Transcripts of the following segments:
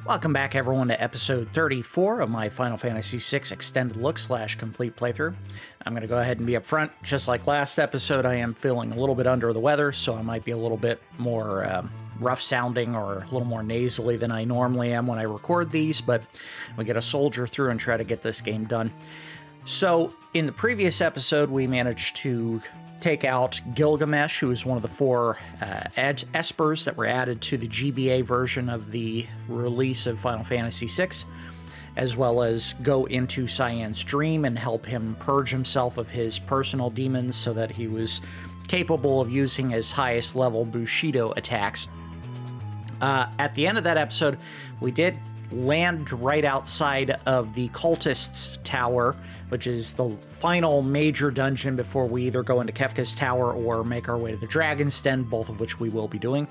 Welcome back, everyone, to episode 34 of my Final Fantasy VI Extended Look / Complete Playthrough. I'm going to go ahead and be upfront. Just like last episode, I am feeling a little bit under the weather, so I might be a little bit more rough sounding or a little more nasally than I normally am when I record these, but we get a soldier through and try to get this game done. So, in the previous episode, we managed to take out Gilgamesh, who is one of the four espers that were added to the GBA version of the release of Final Fantasy VI, as well as go into Cyan's dream and help him purge himself of his personal demons so that he was capable of using his highest level Bushido attacks. At the end of that episode, we did land right outside of the Cultists Tower, which is the final major dungeon before we either go into Kefka's Tower or make our way to the Dragon's Den, both of which we will be doing.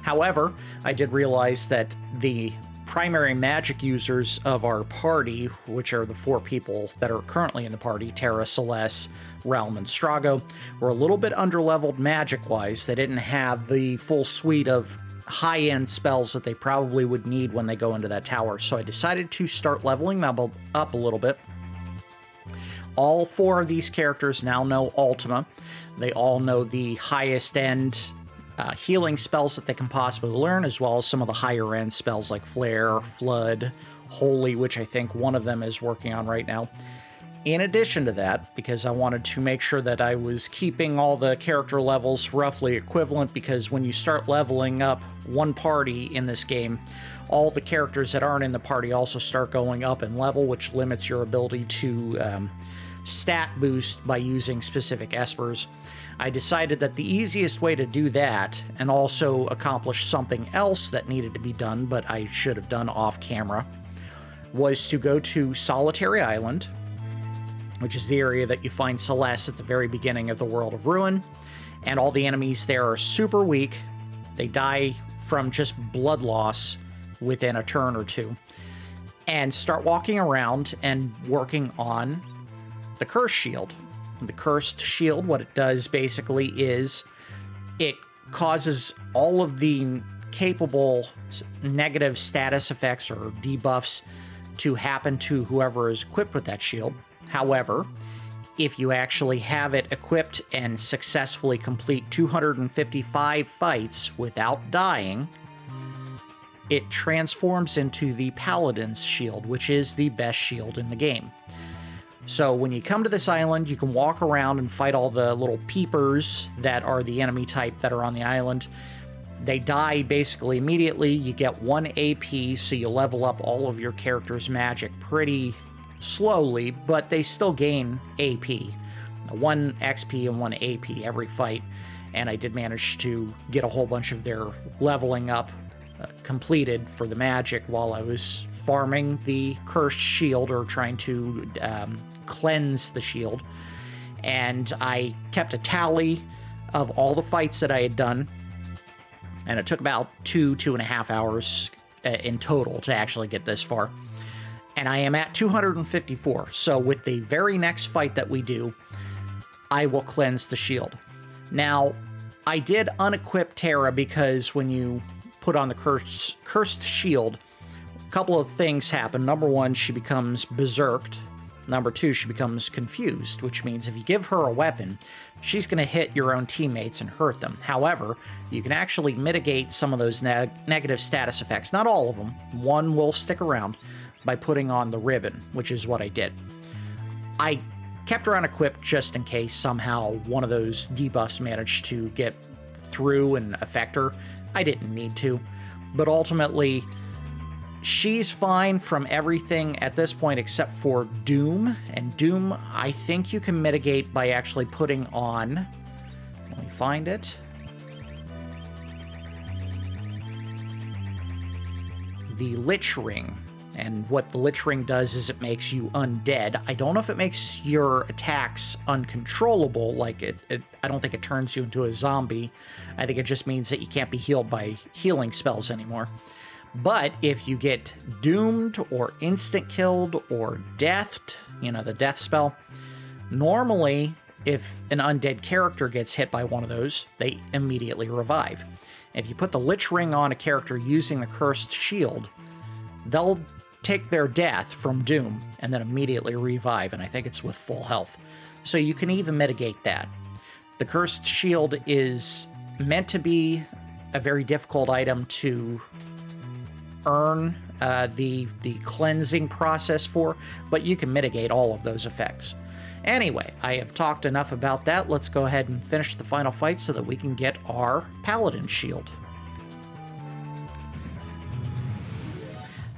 However, I did realize that the primary magic users of our party, which are the four people that are currently in the party, Terra, Celeste, Realm, and Strago, were a little bit underleveled magic-wise. They didn't have the full suite of high-end spells that they probably would need when they go into that tower. So I decided to start leveling them up a little bit. All four of these characters now know Ultima. They all know the highest end healing spells that they can possibly learn, as well as some of the higher end spells like Flare, Flood, Holy, which I think one of them is working on right now. In addition to that, because I wanted to make sure that I was keeping all the character levels roughly equivalent, because when you start leveling up one party in this game, all the characters that aren't in the party also start going up in level, which limits your ability to stat boost by using specific espers. I decided that the easiest way to do that, and also accomplish something else that needed to be done, but I should have done off camera, was to go to Solitary Island, which is the area that you find Celeste at the very beginning of the World of Ruin, and all the enemies there are super weak. They die from just blood loss within a turn or two, and start walking around and working on the Cursed Shield. The Cursed Shield, what it does basically is it causes all of the capable negative status effects or debuffs to happen to whoever is equipped with that shield. However, if you actually have it equipped and successfully complete 255 fights without dying, it transforms into the Paladin's shield, which is the best shield in the game. So when you come to this island, you can walk around and fight all the little peepers that are the enemy type that are on the island. They die basically immediately. You get 1 AP, so you level up all of your character's magic pretty slowly, but they still gain AP. 1 XP and 1 AP every fight, and I did manage to get a whole bunch of their leveling up completed for the magic while I was farming the Cursed Shield, or trying to cleanse the shield. And I kept a tally of all the fights that I had done, and it took about 2.5 hours in total to actually get this far. And I am at 254, so with the very next fight that we do, I will cleanse the shield. Now, I did unequip Terra because when you put on the Cursed Shield, a couple of things happen. Number one, she becomes berserked. Number two, she becomes confused, which means if you give her a weapon, she's going to hit your own teammates and hurt them. However, you can actually mitigate some of those negative status effects. Not all of them. One will stick around, by putting on the ribbon, which is what I did. I kept her unequipped just in case somehow one of those debuffs managed to get through and affect her. I didn't need to, but ultimately, she's fine from everything at this point except for Doom, and Doom I think you can mitigate by actually putting on, let me find it, the Lich Ring. And what the Lich Ring does is it makes you undead. I don't know if it makes your attacks uncontrollable, like I don't think it turns you into a zombie. I think it just means that you can't be healed by healing spells anymore. But if you get doomed or instant killed or deathed, the death spell, normally if an undead character gets hit by one of those, they immediately revive. If you put the Lich Ring on a character using the Cursed Shield, they'll take their death from Doom and then immediately revive, and I think it's with full health. So you can even mitigate that. The Cursed Shield is meant to be a very difficult item to earn the cleansing process for, but you can mitigate all of those effects. Anyway, I have talked enough about that. Let's go ahead and finish the final fight so that we can get our Paladin shield.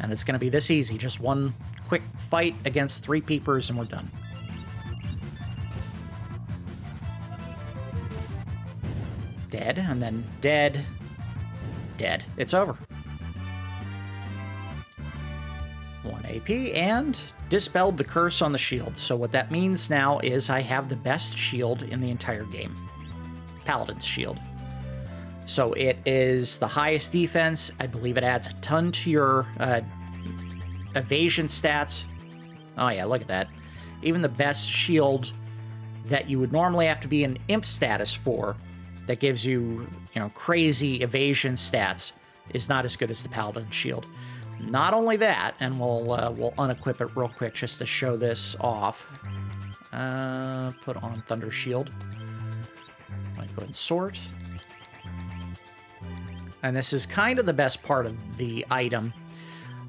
And it's going to be this easy, just one quick fight against 3 peepers and we're done. Dead, and then dead, dead. It's over. 1 AP, and dispelled the curse on the shield. So what that means now is I have the best shield in the entire game. Paladin's shield. So it is the highest defense. I believe it adds a ton to your evasion stats. Oh yeah, look at that. Even the best shield that you would normally have to be in imp status for, that gives you, crazy evasion stats, is not as good as the Paladin shield. Not only that, and we'll unequip it real quick just to show this off. Put on Thunder Shield. I'll go ahead and sort. And this is kind of the best part of the item.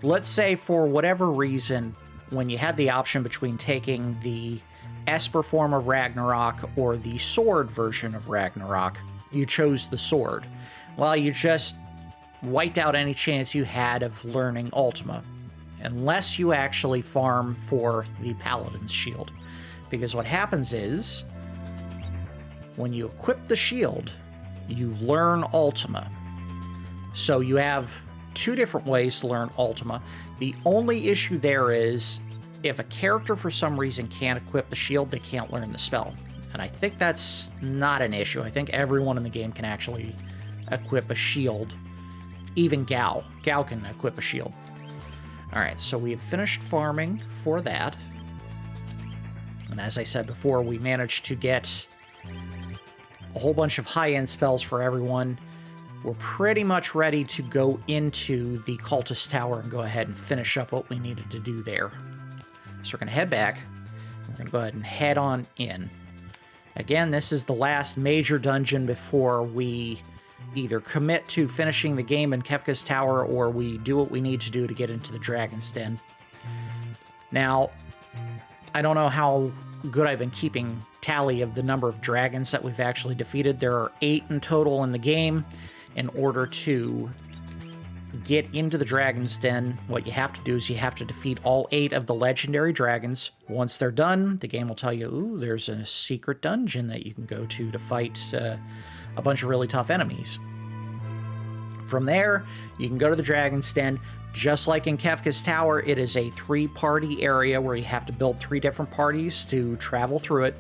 Let's say for whatever reason, when you had the option between taking the Esper form of Ragnarok or the sword version of Ragnarok, you chose the sword. Well, you just wiped out any chance you had of learning Ultima, unless you actually farm for the Paladin's shield. Because what happens is, when you equip the shield, you learn Ultima. So you have 2 different ways to learn Ultima. The only issue there is, if a character for some reason can't equip the shield, they can't learn the spell. And I think that's not an issue. I think everyone in the game can actually equip a shield. Even Gao. Gao can equip a shield. Alright, so we have finished farming for that. And as I said before, we managed to get a whole bunch of high-end spells for everyone. We're pretty much ready to go into the Cultists Tower and go ahead and finish up what we needed to do there. So we're going to head back. We're going to go ahead and head on in. Again, this is the last major dungeon before we either commit to finishing the game in Kefka's Tower or we do what we need to do to get into the Dragon's Den. Now, I don't know how good I've been keeping tally of the number of dragons that we've actually defeated. There are 8 in total in the game. In order to get into the Dragon's Den, what you have to do is you have to defeat all 8 of the legendary dragons. Once they're done, the game will tell you, ooh, there's a secret dungeon that you can go to fight a bunch of really tough enemies. From there, you can go to the Dragon's Den. Just like in Kefka's Tower, it is a 3-party area where you have to build 3 different parties to travel through it.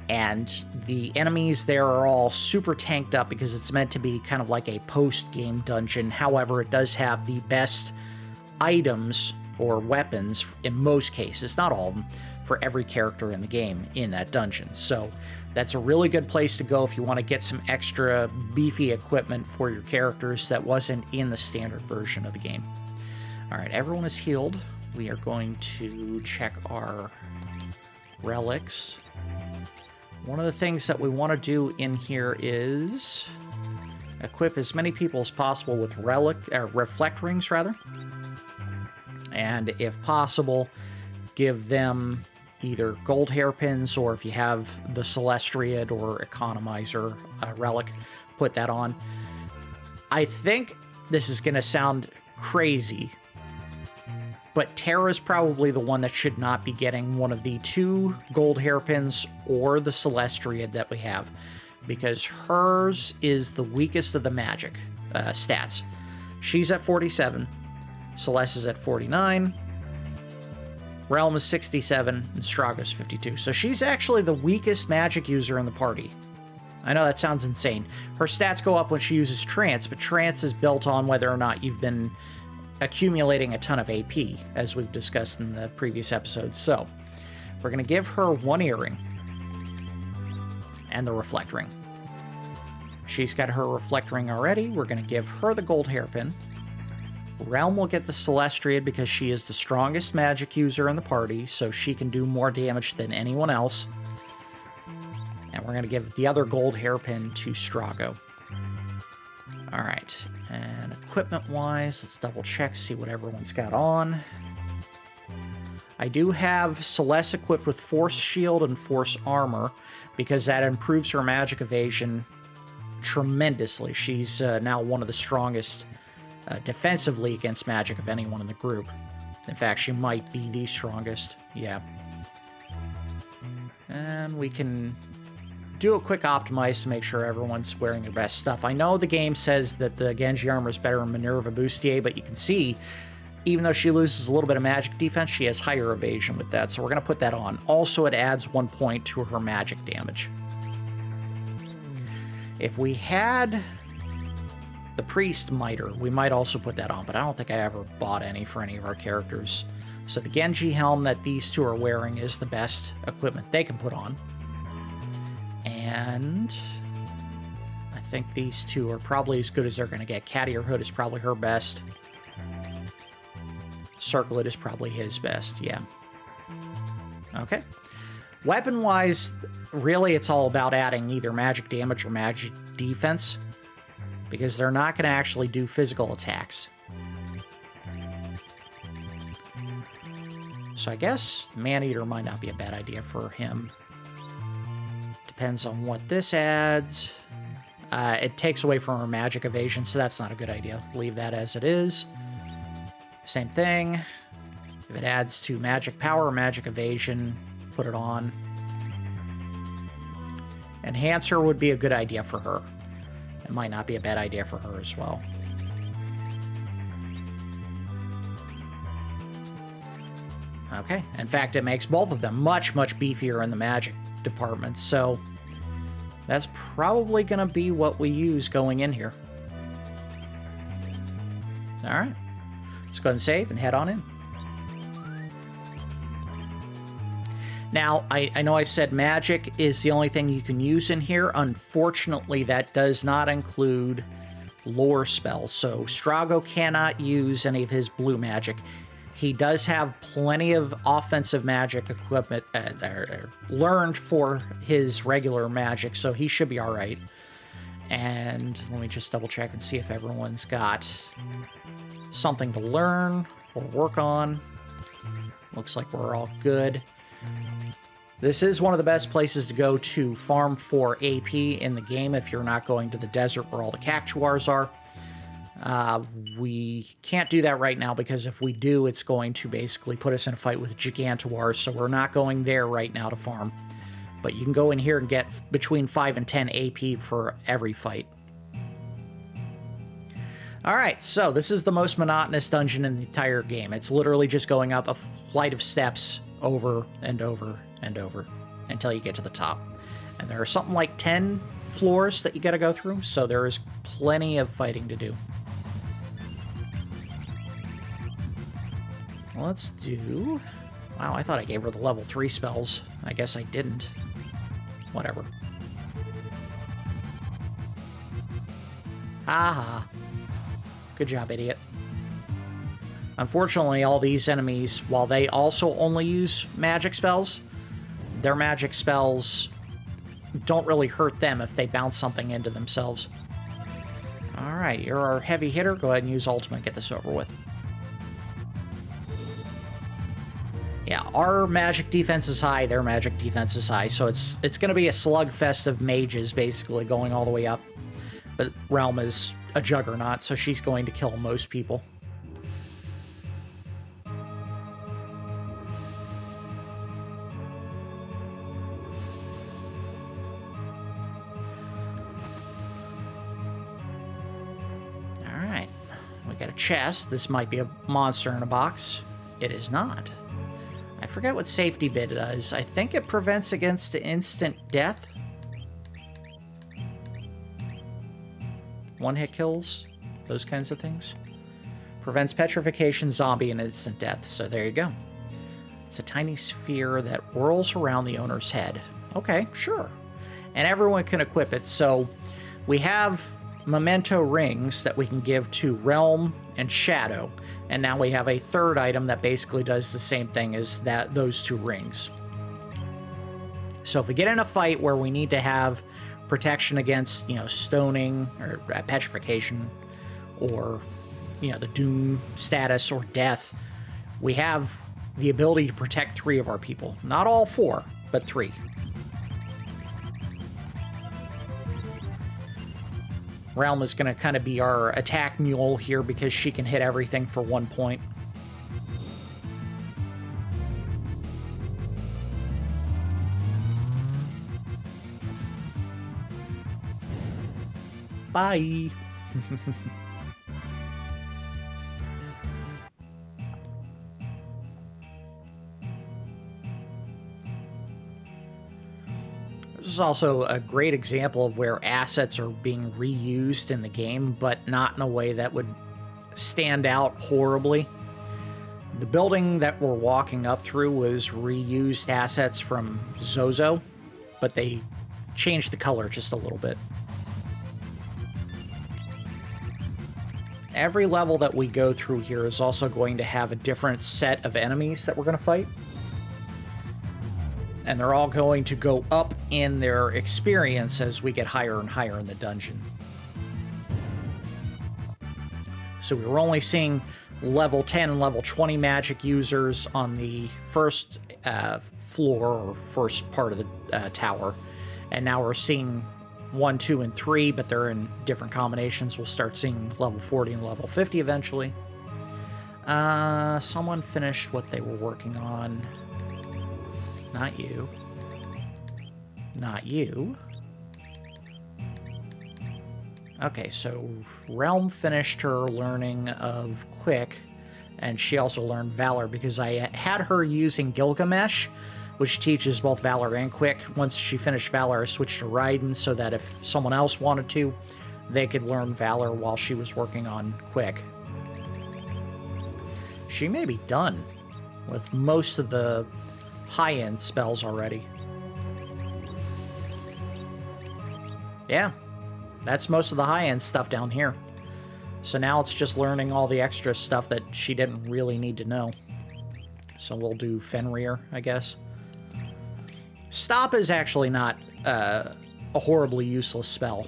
And the enemies there are all super tanked up because it's meant to be kind of like a post-game dungeon. However, it does have the best items or weapons, in most cases, not all of them, for every character in the game in that dungeon. So that's a really good place to go if you want to get some extra beefy equipment for your characters that wasn't in the standard version of the game. All right, everyone is healed. We are going to check our relics. One of the things that we want to do in here is equip as many people as possible with reflect rings, rather. And if possible, give them either gold hairpins, or if you have the Celestiad or Economizer relic, put that on. I think this is going to sound crazy, but Terra is probably the one that should not be getting one of the 2 gold hairpins or the Celestiad that we have, because hers is the weakest of the magic stats. She's at 47, Celeste is at 49, Realm is 67, and Straga's 52. So she's actually the weakest magic user in the party. I know that sounds insane. Her stats go up when she uses Trance, but Trance is built on whether or not you've been accumulating a ton of AP, as we've discussed in the previous episodes. So we're going to give her 1 earring and the reflect ring. She's got her reflect ring already. We're going to give her the gold hairpin. Realm will get the Celestiad because she is the strongest magic user in the party, so she can do more damage than anyone else. And we're going to give the other gold hairpin to Strago. Alright, and equipment-wise, let's double-check, see what everyone's got on. I do have Celeste equipped with Force Shield and Force Armor, because that improves her magic evasion tremendously. She's now one of the strongest defensively against magic of anyone in the group. In fact, she might be the strongest. Yeah. And we can do a quick optimize to make sure everyone's wearing their best stuff. I know the game says that the Genji armor is better in Minerva Bustier, but you can see, even though she loses a little bit of magic defense, she has higher evasion with that, so we're going to put that on. Also, it adds 1 point to her magic damage. If we had the Priest Miter, we might also put that on, but I don't think I ever bought any for any of our characters. So the Genji helm that these two are wearing is the best equipment they can put on. And I think these two are probably as good as they're going to get. Cattier Hood is probably her best. Circlet is probably his best, yeah. Okay. Weapon-wise, really it's all about adding either magic damage or magic defense, because they're not going to actually do physical attacks. So I guess Man-Eater might not be a bad idea for him. Depends on what this adds. It takes away from her magic evasion, so that's not a good idea. Leave that as it is. Same thing. If it adds to magic power or magic evasion, put it on. Enhancer would be a good idea for her. It might not be a bad idea for her as well. Okay. In fact, it makes both of them much, much beefier in the magic department, so that's probably going to be what we use going in here. All right. Let's go ahead and save and head on in. Now, I know I said magic is the only thing you can use in here. Unfortunately, that does not include lore spells. So Strago cannot use any of his blue magic. He does have plenty of offensive magic equipment learned for his regular magic, so he should be all right. And let me just double check and see if everyone's got something to learn or work on. Looks like we're all good. This is one of the best places to go to farm for AP in the game if you're not going to the desert where all the cactuars are. We can't do that right now because if we do, it's going to basically put us in a fight with Gigantuars, so we're not going there right now to farm. But you can go in here and get between 5 and 10 AP for every fight. Alright, so this is the most monotonous dungeon in the entire game. It's literally just going up a flight of steps over and over and over until you get to the top. And there are something like 10 floors that you gotta go through, so there is plenty of fighting to do. Let's do... Wow, I thought I gave her the level 3 spells. I guess I didn't. Whatever. Haha. Good job, idiot. Unfortunately, all these enemies, while they also only use magic spells, their magic spells don't really hurt them if they bounce something into themselves. Alright, you're our heavy hitter. Go ahead and use ultimate, get this over with. Yeah, our magic defense is high, their magic defense is high, so it's going to be a slugfest of mages, basically, going all the way up. But Realm is a juggernaut, so she's going to kill most people. Alright, we got a chest. This might be a monster in a box. It is not. I forget what safety bit does. I think it prevents against instant death. One-hit kills, those kinds of things. Prevents petrification, zombie, and instant death. So there you go. It's a tiny sphere that whirls around the owner's head. Okay, sure. And everyone can equip it. So we have memento rings that we can give to Realm and shadow. And now we have a third item that basically does the same thing as those 2 rings. So if we get in a fight where we need to have protection against, stoning or petrification or, the doom status or death, we have the ability to protect 3 of our people. Not all 4, but 3. Realm is going to kind of be our attack mule here because she can hit everything for 1 point. Bye. This is also a great example of where assets are being reused in the game, but not in a way that would stand out horribly. The building that we're walking up through was reused assets from Zozo, but they changed the color just a little bit. Every level that we go through here is also going to have a different set of enemies that we're going to fight. And they're all going to go up in their experience as we get higher and higher in the dungeon. So we were only seeing level 10 and level 20 magic users on the first floor or first part of the tower. And now we're seeing 1, 2, and 3, but they're in different combinations. We'll start seeing level 40 and level 50 eventually. Someone finished what they were working on. Not you. Not you. Okay, so Realm finished her learning of Quick, and she also learned Valor because I had her using Gilgamesh, which teaches both Valor and Quick. Once she finished Valor, I switched to Raiden so that if someone else wanted to, they could learn Valor while she was working on Quick. She may be done with most of the high-end spells already. Yeah, that's most of the high-end stuff down here. So now it's just learning all the extra stuff that she didn't really need to know. So we'll do Fenrir, I guess. Stop is actually not a horribly useless spell.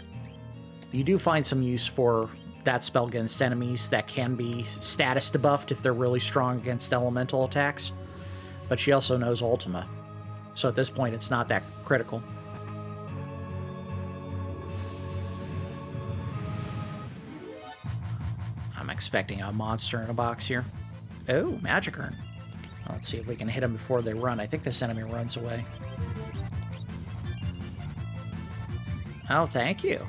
You do find some use for that spell against enemies that can be status debuffed if they're really strong against elemental attacks. But she also knows Ultima. So at this point, it's not that critical. I'm expecting a monster in a box here. Oh, magic urn. Let's see if we can hit them before they run. I think this enemy runs away. Oh, thank you.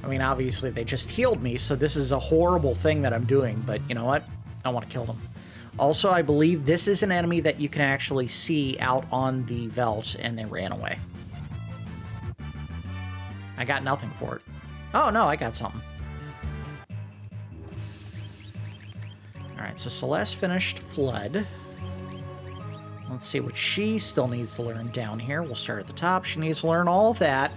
I mean, obviously, they just healed me, so this is a horrible thing that I'm doing, but you know what? I want to kill them. Also, I believe this is an enemy that you can actually see out on the veldt, and they ran away. I got nothing for it. Oh, no, I got something. Alright, so Celeste finished Flood. Let's see what she still needs to learn down here. We'll start at the top. She needs to learn all of that.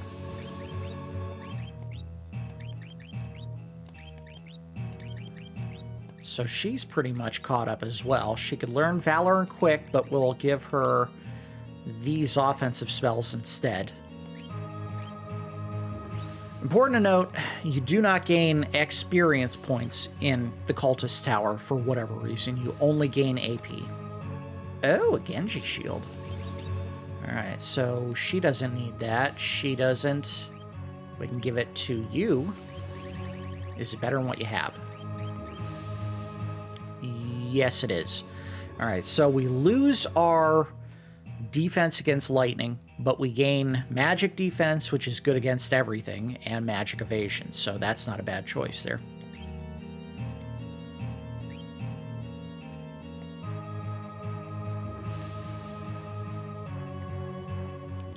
So she's pretty much caught up as well. She could learn Valor and Quick, but we'll give her these offensive spells instead. Important to note, you do not gain experience points in the Cultists Tower for whatever reason. You only gain AP. Oh, a Genji shield. Alright, so she doesn't need that. She doesn't. We can give it to you. Is it better than what you have? Yes, it is. Alright, so we lose our defense against lightning, but we gain magic defense, which is good against everything, and magic evasion, so that's not a bad choice there.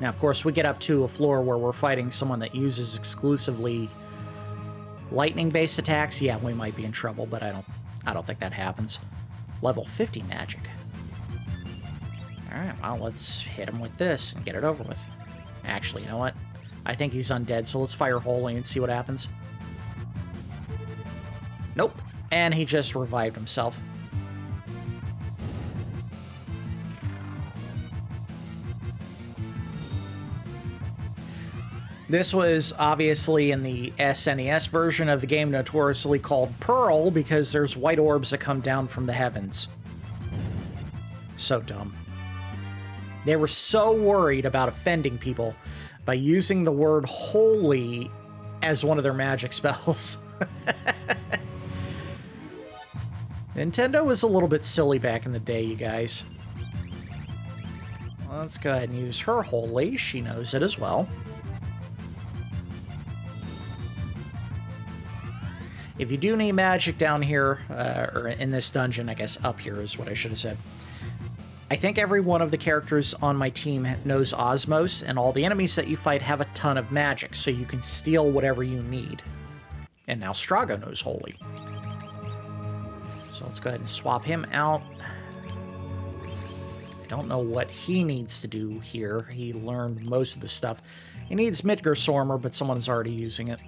Now, of course, we get up to a floor where we're fighting someone that uses exclusively lightning-based attacks. Yeah, we might be in trouble, but I don't think that happens. Level 50 magic. Alright, well, let's hit him with this and get it over with. Actually, you know what? I think he's undead, so let's fire Holy and see what happens. Nope. And he just revived himself. This was obviously in the SNES version of the game, notoriously called Pearl, because there's white orbs that come down from the heavens. So dumb. They were so worried about offending people by using the word holy as one of their magic spells. Nintendo was a little bit silly back in the day, you guys. Let's go ahead and use her holy. She knows it as well. If you do need magic down here, or in this dungeon, I guess up here is what I should have said. I think every one of the characters on my team knows Osmos, and all the enemies that you fight have a ton of magic, so you can steal whatever you need. And now Strago knows Holy. So let's go ahead and swap him out. I don't know what he needs to do here. He learned most of the stuff. He needs Midgardsormr, but someone's already using it.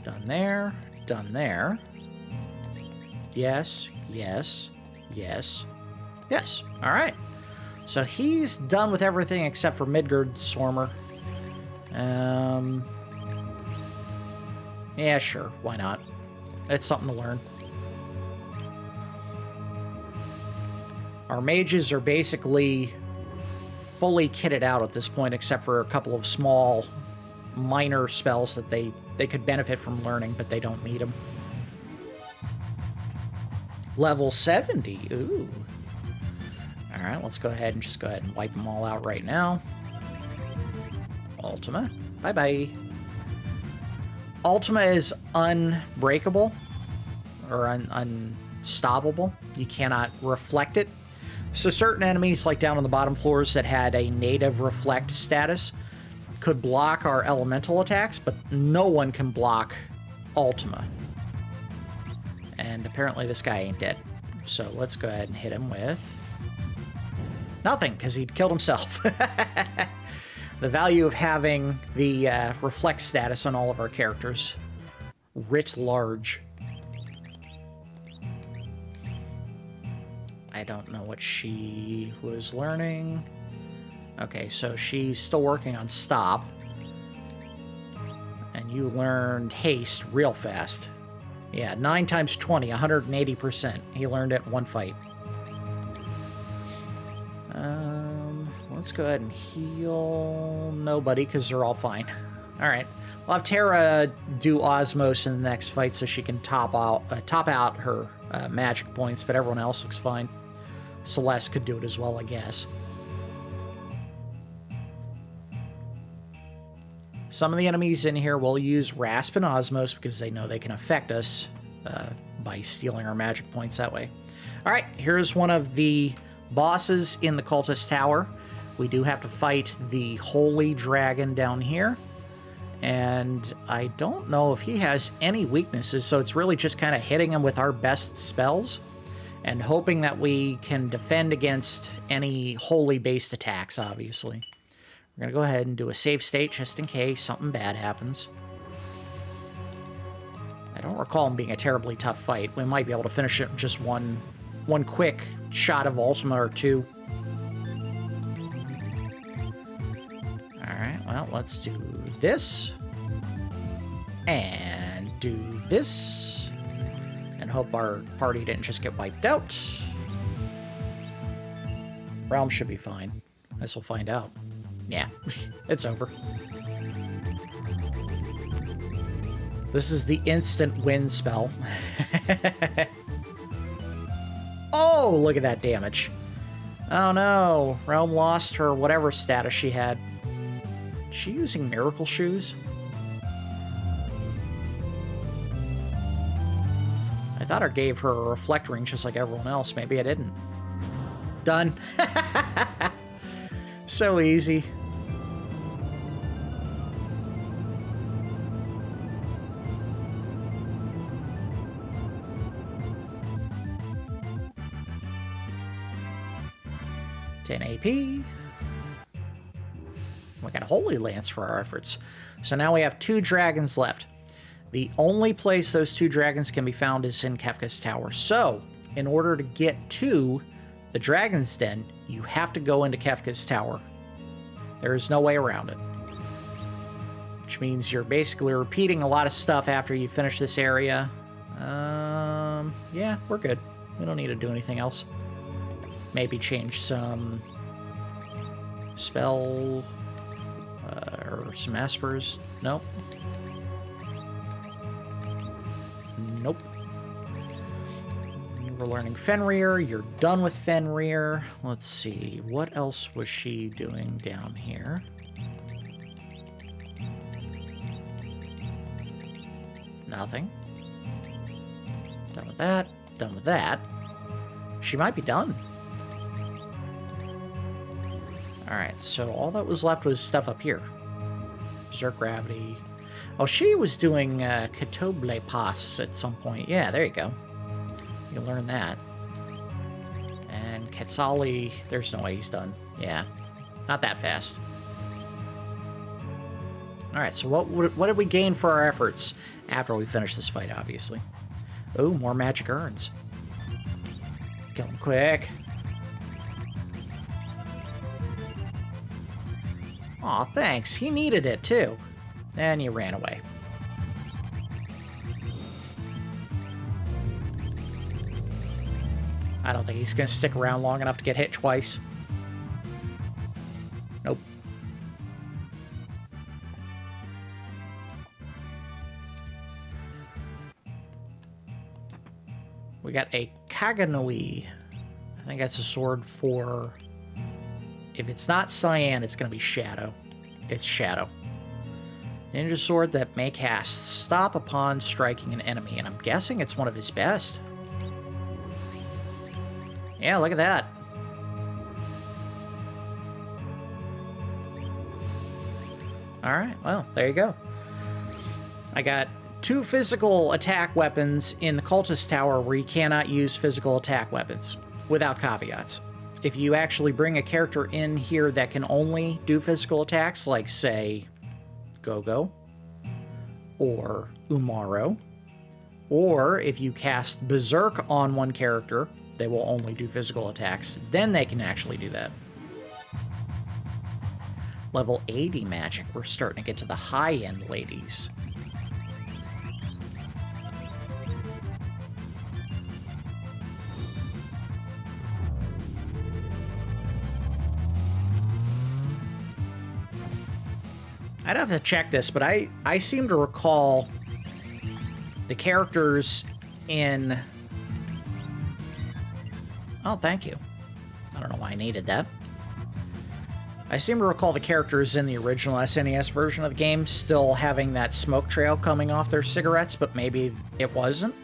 Done there. Done there. Yes. Yes. Yes. Yes. All right. So he's done with everything except for Midgardsormr. Yeah, sure. Why not? It's something to learn. Our mages are basically fully kitted out at this point, except for a couple of small, minor spells that they could benefit from learning, but they don't need them. Level 70. Ooh. All right, let's go ahead and wipe them all out right now. Ultima. Bye-bye. Ultima is unbreakable, or unstoppable. You cannot reflect it. So certain enemies, like down on the bottom floors that had a native reflect status, could block our elemental attacks, but no one can block Ultima. And apparently this guy ain't dead. So let's go ahead and hit him with nothing, because he'd killed himself. The value of having the reflect status on all of our characters writ large. I don't know what she was learning. Okay, so she's still working on stop. And you learned haste real fast. Yeah, 9 times 20, 180%. He learned it in one fight. Let's go ahead and heal nobody, because they're all fine. All right. We'll have Terra do Osmos in the next fight so she can top out her magic points, but everyone else looks fine. Celeste could do it as well, I guess. Some of the enemies in here will use Rasp and Osmos because they know they can affect us by stealing our magic points that way. All right, here's one of the bosses in the Cultists Tower. We do have to fight the Holy Dragon down here. And I don't know if he has any weaknesses, so it's really just kind of hitting him with our best spells and hoping that we can defend against any holy-based attacks, obviously. We're going to go ahead and do a save state just in case something bad happens. I don't recall him being a terribly tough fight. We might be able to finish it in just one quick shot of Ultima or two. Alright, well, let's do this. And do this. And hope our party didn't just get wiped out. Realm should be fine. Guess we'll find out. Yeah, it's over. This is the instant win spell. Oh, look at that damage. Oh no, Realm lost her whatever status she had. Is she using Miracle Shoes? I thought I gave her a Reflect Ring just like everyone else. Maybe I didn't. Done. So easy. AP. We got a Holy Lance for our efforts. So now we have 2 dragons left. The only place those two dragons can be found is in Kefka's Tower. So, in order to get to the Dragon's Den, you have to go into Kefka's Tower. There is no way around it. Which means you're basically repeating a lot of stuff after you finish this area. Yeah, we're good. We don't need to do anything else. Maybe change some spell or some aspers. Nope. Nope. We're learning Fenrir. You're done with Fenrir. Let's see. What else was she doing down here? Nothing. Done with that. Done with that. She might be done. Alright, so all that was left was stuff up here. Berserk Gravity. Oh, she was doing Katoble Pass at some point. Yeah, there you go. You learn that. And Quetzali, there's no way he's done. Yeah, not that fast. Alright, so what did we gain for our efforts after we finish this fight, obviously? Oh, more magic urns. Kill him quick. Aw, thanks. He needed it, too. And you ran away. I don't think he's going to stick around long enough to get hit twice. Nope. We got a Kaganui. I think that's a sword for... If it's not Cyan, it's going to be Shadow. It's Shadow. Ninja sword that may cast stop upon striking an enemy, and I'm guessing it's one of his best. Yeah, look at that. Alright, well, there you go. I got 2 physical attack weapons in the Cultists Tower where you cannot use physical attack weapons without caveats. If you actually bring a character in here that can only do physical attacks, like, say, Gogo, or Umaro, or if you cast Berserk on one character, they will only do physical attacks, then they can actually do that. Level 80 magic, we're starting to get to the high-end ladies. I'd have to check this, but I seem to recall the characters in... Oh, thank you. I don't know why I needed that. I seem to recall the characters in the original SNES version of the game still having that smoke trail coming off their cigarettes, but maybe it wasn't.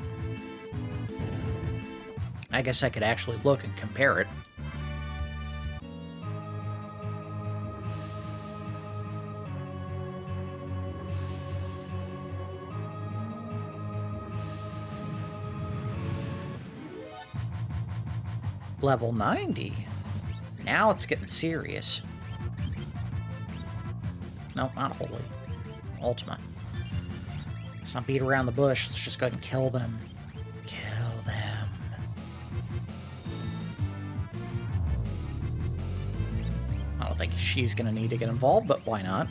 I guess I could actually look and compare it. Level 90. Now it's getting serious. No, not holy. Ultima. Let's not beat around the bush. Let's just go ahead and kill them. Kill them. I don't think she's going to need to get involved, but why not?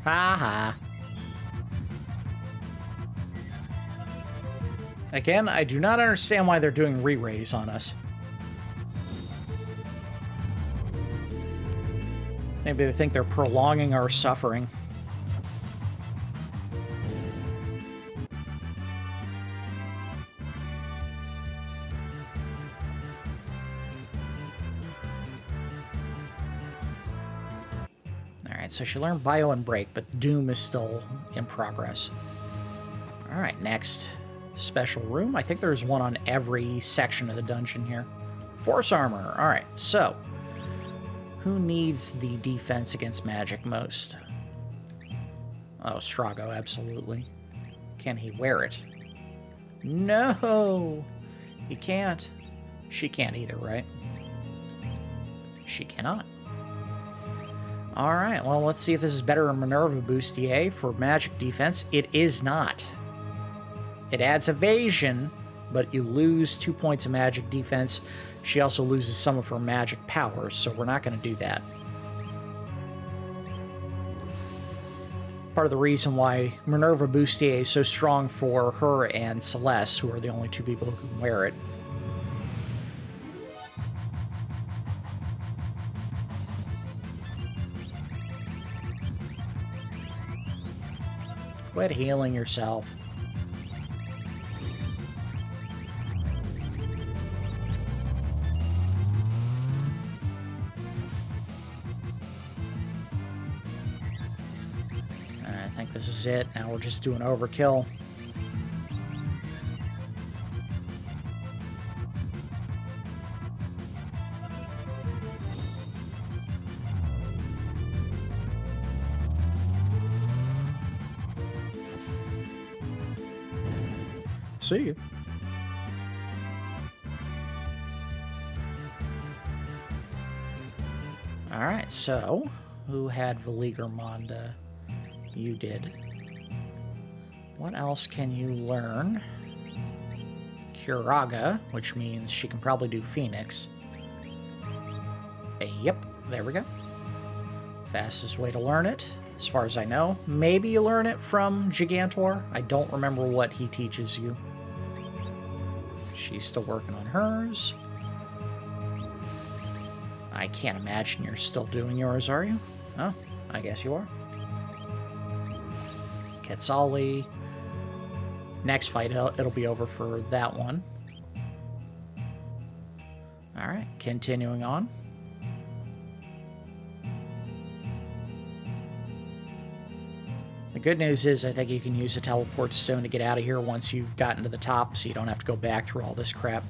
Ha ha. Again, I do not understand why they're doing re-raise on us. Maybe they think they're prolonging our suffering. Alright, so she learned Bio and Break, but Doom is still in progress. Alright, next. Special room. I think there's one on every section of the dungeon here. Force armor. Alright, so who needs the defense against magic most? Oh, Strago, absolutely. Can he wear it? No! He can't. She can't either, right? She cannot. Alright, well, let's see if this is better than Minerva Bustier for magic defense. It is not. It adds evasion, but you lose 2 points of magic defense. She also loses some of her magic powers, so we're not going to do that. Part of the reason why Minerva Bustier is so strong for her and Celeste, who are the only 2 people who can wear it. Quit healing yourself. I think this is it. Now we're just doing overkill. See you. Alright, so who had Valigermonda? You did. What else can you learn? Curaga, which means she can probably do Phoenix. Yep, there we go. Fastest way to learn it, as far as I know. Maybe you learn it from Gigantor. I don't remember what he teaches you. She's still working on hers. I can't imagine you're still doing yours, are you? Oh, I guess you are. Quetzali. Next fight, it'll be over for that one. Alright, continuing on. The good news is I think you can use a teleport stone to get out of here once you've gotten to the top, so you don't have to go back through all this crap.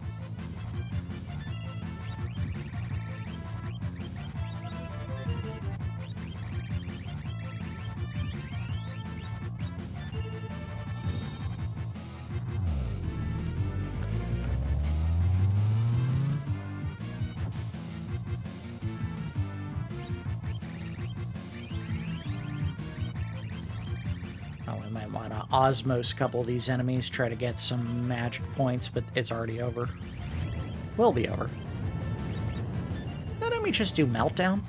Osmos a couple of these enemies, try to get some magic points, but it's already over. Will be over. Why don't we just do Meltdown?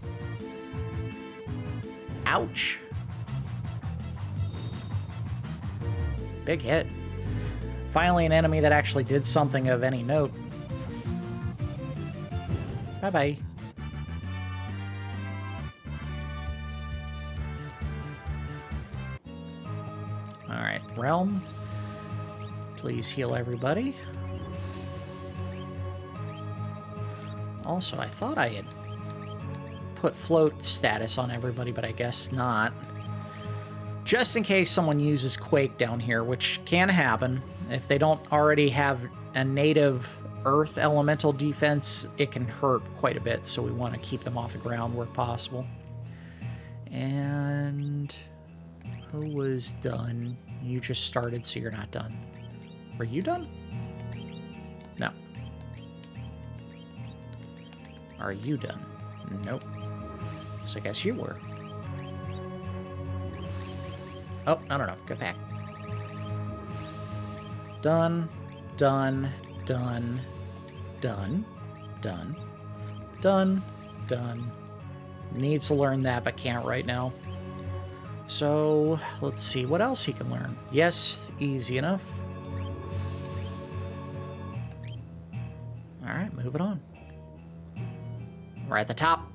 Ouch. Big hit. Finally an enemy that actually did something of any note. Bye-bye. Alright, Realm. Please heal everybody. Also, I thought I had put float status on everybody, but I guess not. Just in case someone uses Quake down here, which can happen. If they don't already have a native Earth elemental defense, it can hurt quite a bit, so we want to keep them off the ground where possible. And who was done? You just started, so you're not done. Were you done? No. Are you done? Nope. So I guess you were. Oh, no. Go back. Done. Done. Done. Done. Done. Done. Done. Needs to learn that, but can't right now. So, let's see what else he can learn. Yes, easy enough. Alright, moving on. We're at the top.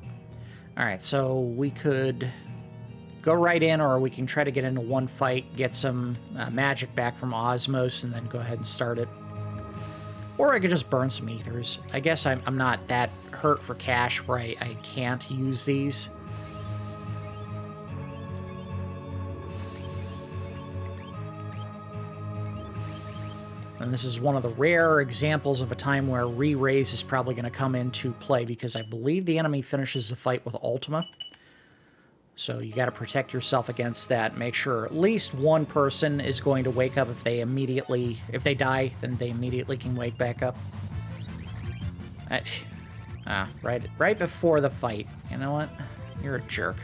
Alright, so we could go right in, or we can try to get into one fight, get some magic back from Osmos, and then go ahead and start it. Or I could just burn some ethers. I guess I'm not that hurt for cash where I can't use these. And this is one of the rare examples of a time where re-raise is probably going to come into play, because I believe the enemy finishes the fight with Ultima. So you got to protect yourself against that. Make sure at least one person is going to wake up if they die, then they immediately can wake back up. Right before the fight. You know what? You're a jerk.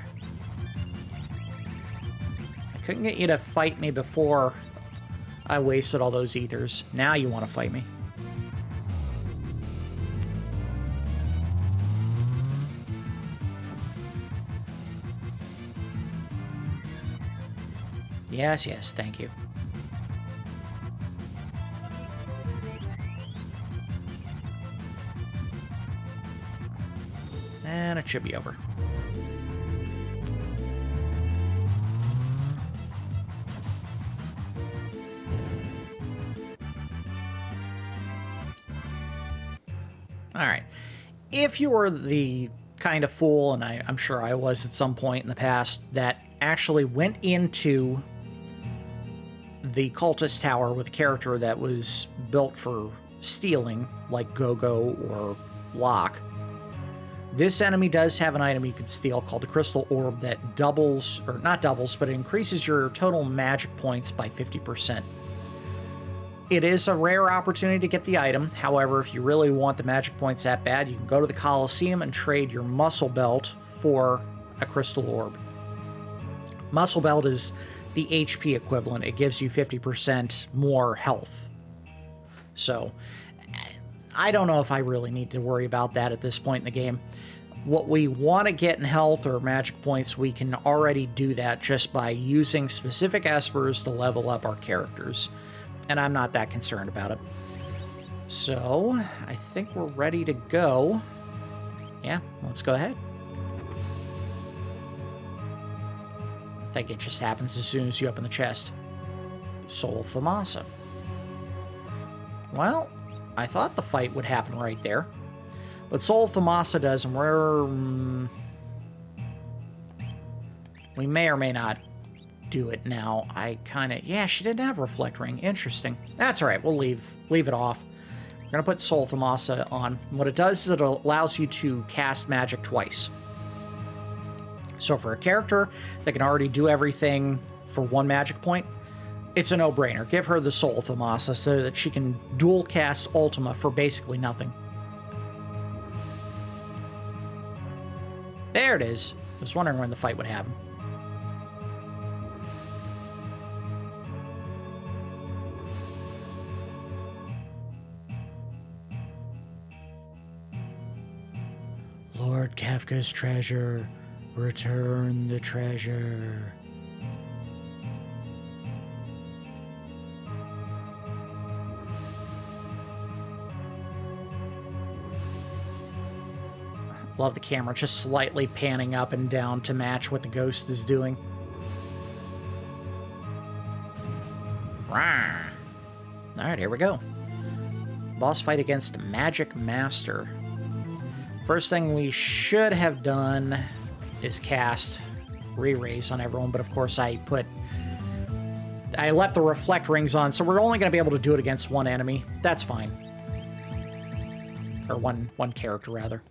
Couldn't get you to fight me before I wasted all those ethers. Now you want to fight me. Yes, yes, thank you. And it should be over. Alright. If you were the kind of fool, and I'm sure I was at some point in the past, that actually went into the Cultists Tower with a character that was built for stealing, like Go-Go or Locke, this enemy does have an item you can steal called the Crystal Orb that doubles, or not doubles, but it increases your total magic points by 50%. It is a rare opportunity to get the item. However, if you really want the magic points that bad, you can go to the Coliseum and trade your Muscle Belt for a Crystal Orb. Muscle Belt is the HP equivalent. It gives you 50% more health. So, I don't know if I really need to worry about that at this point in the game. What we want to get in health or magic points, we can already do that just by using specific espers to level up our characters. And I'm not that concerned about it. So, I think we're ready to go. Yeah, let's go ahead. I think it just happens as soon as you open the chest. Soul of Thamasa. Well, I thought the fight would happen right there. But Soul of Thamasa does, and we may or may not do it now. Yeah, she didn't have Reflect Ring. Interesting. That's all right. We'll leave it off. We're going to put Soul of Thamasa on. What it does is it allows you to cast magic twice. So for a character that can already do everything for one magic point, it's a no-brainer. Give her the Soul of Thamasa so that she can dual cast Ultima for basically nothing. There it is. I was wondering when the fight would happen. Lord Kefka's treasure. Return the treasure. Love the camera just slightly panning up and down to match what the ghost is doing. Alright, here we go. Boss fight against Magic Master. First thing we should have done is cast Re-Raise on everyone, but of course I left the Reflect Rings on, so we're only going to be able to do it against one enemy. That's fine. Or one character, rather.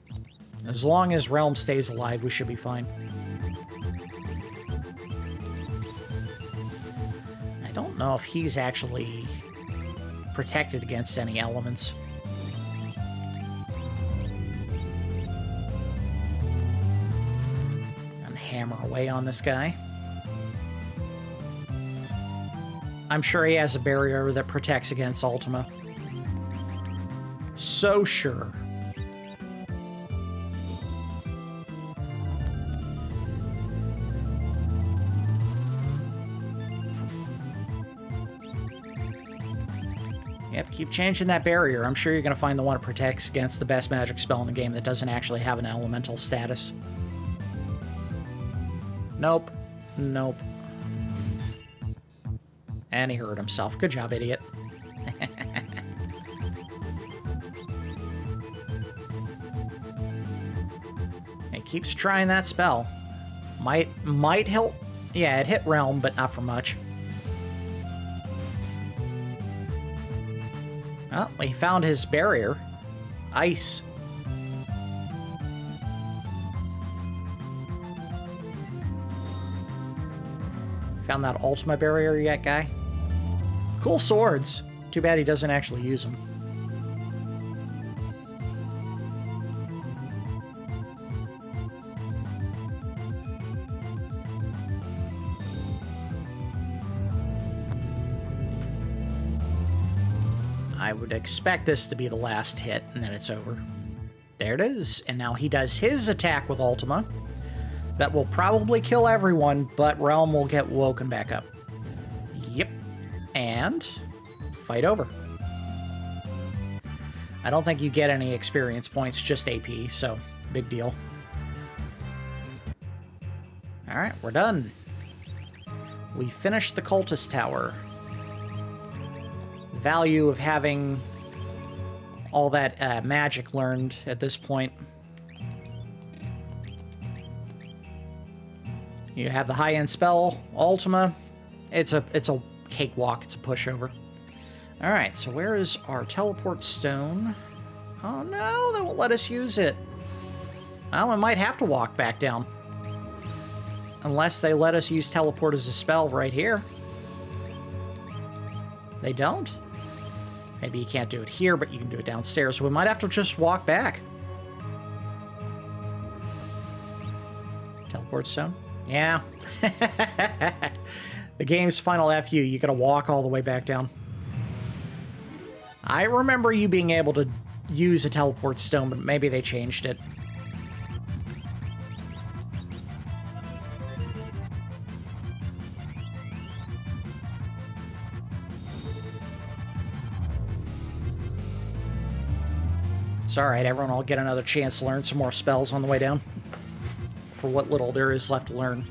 As long as Realm stays alive, we should be fine. I don't know if he's actually protected against any elements. Hammer away on this guy. I'm sure he has a barrier that protects against Ultima. So sure. Yep, keep changing that barrier. I'm sure you're going to find the one that protects against the best magic spell in the game that doesn't actually have an elemental status. Nope. Nope. And he hurt himself. Good job, idiot. He keeps trying that spell. Might help. Yeah, it hit Realm, but not for much. Oh, he found his barrier. Ice. Found that Ultima barrier yet, guy? Cool swords. Too bad he doesn't actually use them. I would expect this to be the last hit, and then it's over. There it is. And now he does his attack with Ultima. That will probably kill everyone, but Realm will get woken back up. Yep. And fight over. I don't think you get any experience points, just AP, so big deal. Alright, we're done. We finished the Cultists Tower. The value of having all that magic learned at this point. You have the high-end spell, Ultima. It's a cakewalk, it's a pushover. Alright, so where is our teleport stone? Oh no, they won't let us use it. Well, we might have to walk back down. Unless they let us use teleport as a spell right here. They don't? Maybe you can't do it here, but you can do it downstairs, so we might have to just walk back. Teleport stone? Yeah. The game's final FU, you gotta walk all the way back down. I remember you being able to use a teleport stone, but maybe they changed it. It's alright, everyone will get another chance to learn some more spells on the way down. For what little there is left to learn.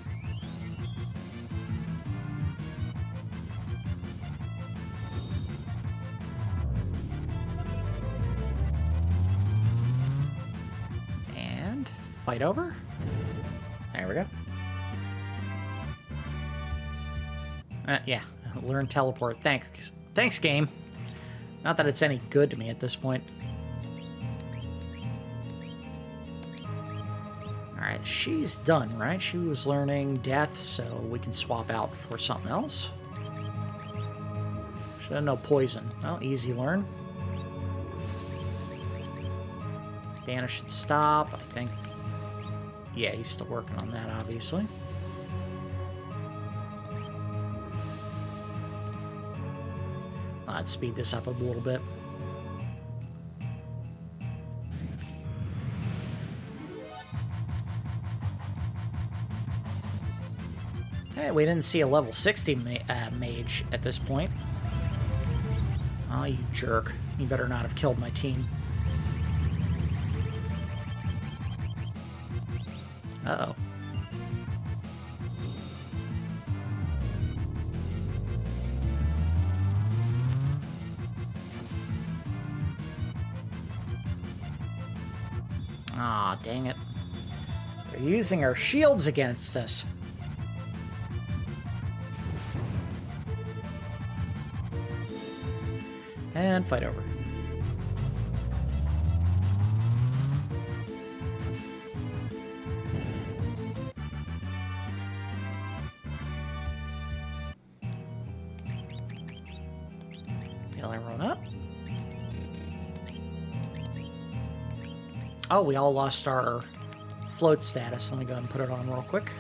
And fight over. There we go. Yeah, learn teleport. Thanks, game. Not that it's any good to me at this point. Alright, she's done, right? She was learning death, so we can swap out for something else. She doesn't know poison. Well, easy learn. Banish and stop, I think. Yeah, he's still working on that, obviously. Let's speed this up a little bit. Hey, we didn't see a level 60 mage at this point. Oh, you jerk. You better not have killed my team. Uh-oh. Aw, dang it. They're using our shields against us. And fight over. Heal everyone up. Oh, we all lost our float status. Let me go ahead and put it on real quick.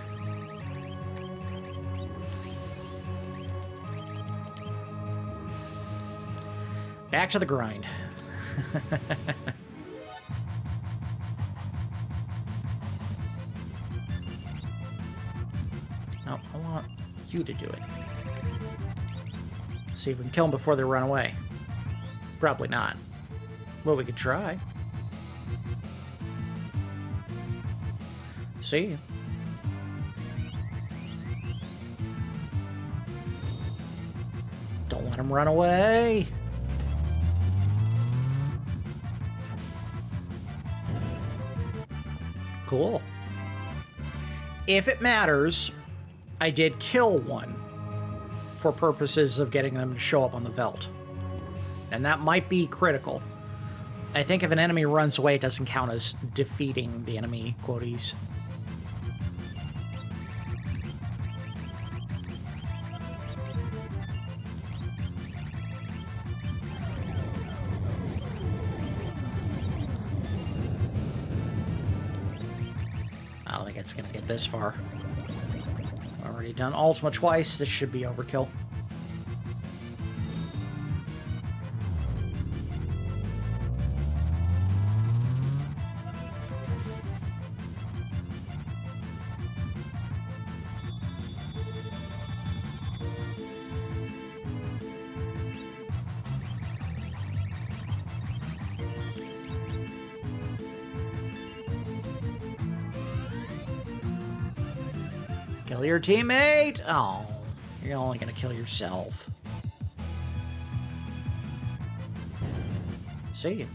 Back to the grind. No, I want you to do it. See if we can kill them before they run away. Probably not. Well, we could try. See? Don't let them run away. Cool. If it matters, I did kill one for purposes of getting them to show up on the Veldt. And that might be critical. I think if an enemy runs away, it doesn't count as defeating the enemy, quoties. I don't think it's going to get this far. Already done Ultima twice. This should be overkill. Kill your teammate! Oh, you're only gonna kill yourself. See?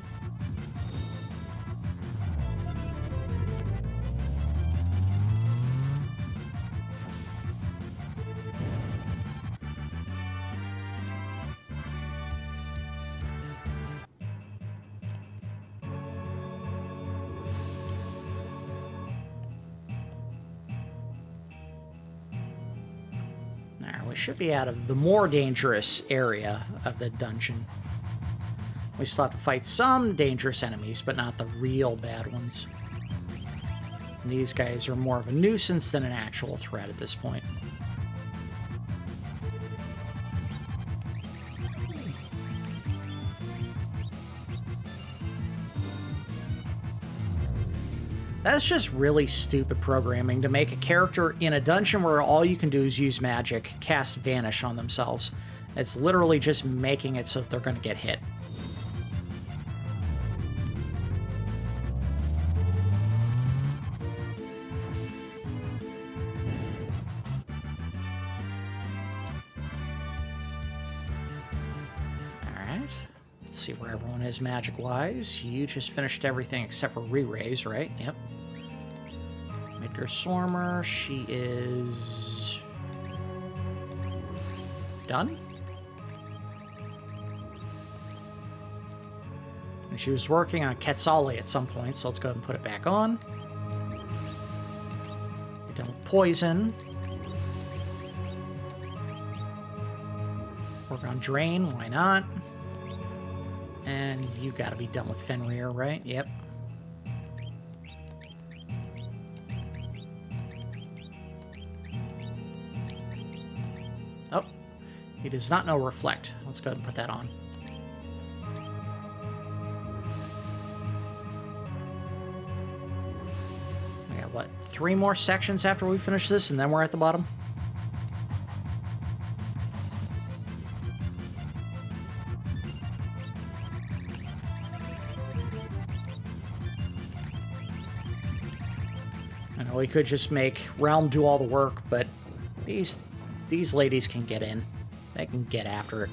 We should be out of the more dangerous area of the dungeon. We still have to fight some dangerous enemies, but not the real bad ones. And these guys are more of a nuisance than an actual threat at this point. That's just really stupid programming to make a character in a dungeon where all you can do is use magic, cast Vanish on themselves. It's literally just making it so that they're going to get hit. Alright. Let's see where everyone is magic-wise. You just finished everything except for re-raise, right? Yep. Midgar Stormer, she is done. And she was working on Quetzale at some point, so let's go ahead and put it back on. You're done with Poison. Work on Drain, why not? And you gotta be done with Fenrir, right? Yep. Oh, he does not know Reflect. Let's go ahead and put that on. We got, what, 3 more sections after we finish this, and then we're at the bottom? I know we could just make Realm do all the work, but these ladies can get in. They can get after it.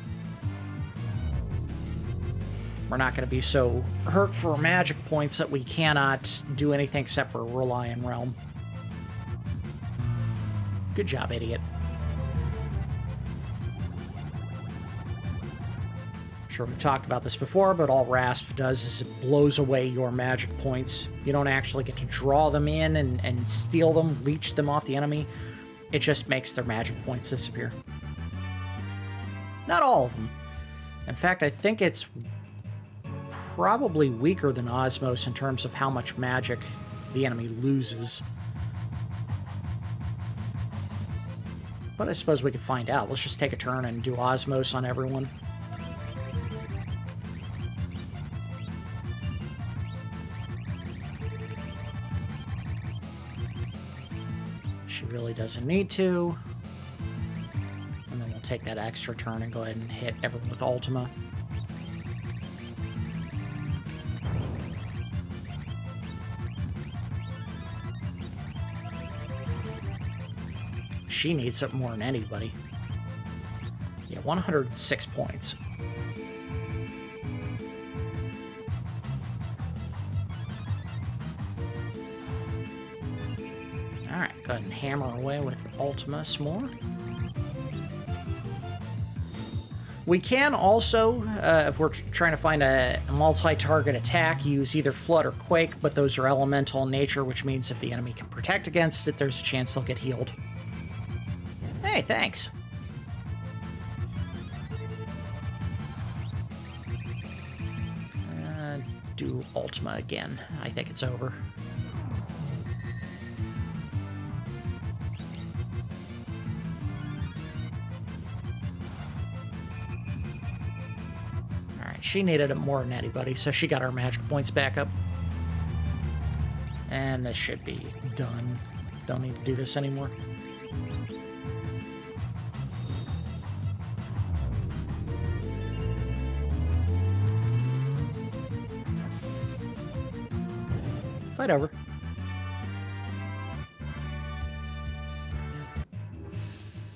We're not going to be so hurt for magic points that we cannot do anything except for rely on Realm. Good job, idiot. I'm sure we've talked about this before, but all Rasp does is it blows away your magic points. You don't actually get to draw them in and steal them, leech them off the enemy. It just makes their magic points disappear. Not all of them. In fact, I think it's probably weaker than Osmos in terms of how much magic the enemy loses. But I suppose we could find out. Let's just take a turn and do Osmos on everyone. She really doesn't need to. And then we'll take that extra turn and go ahead and hit everyone with Ultima. She needs it more than anybody. Yeah, 106 points. Alright, go ahead and hammer away with Ultima some more. We can also, if we're trying to find a multi-target attack, use either Flood or Quake, but those are elemental in nature, which means if the enemy can protect against it, there's a chance they'll get healed. Hey, thanks. Do Ultima again. I think it's over. Alright, she needed it more than anybody, so she got her magic points back up. And this should be done. Don't need to do this anymore. Fight over.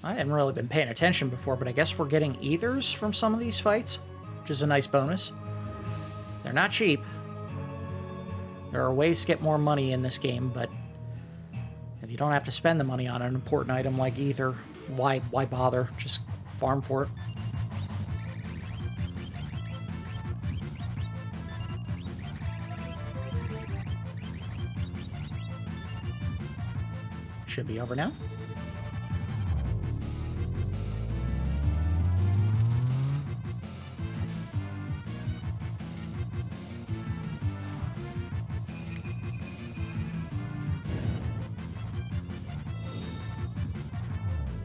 I hadn't really been paying attention before, but I guess we're getting ethers from some of these fights, which is a nice bonus. They're not cheap. There are ways to get more money in this game, but if you don't have to spend the money on an important item like ether, why bother? Just farm for it. Should be over now.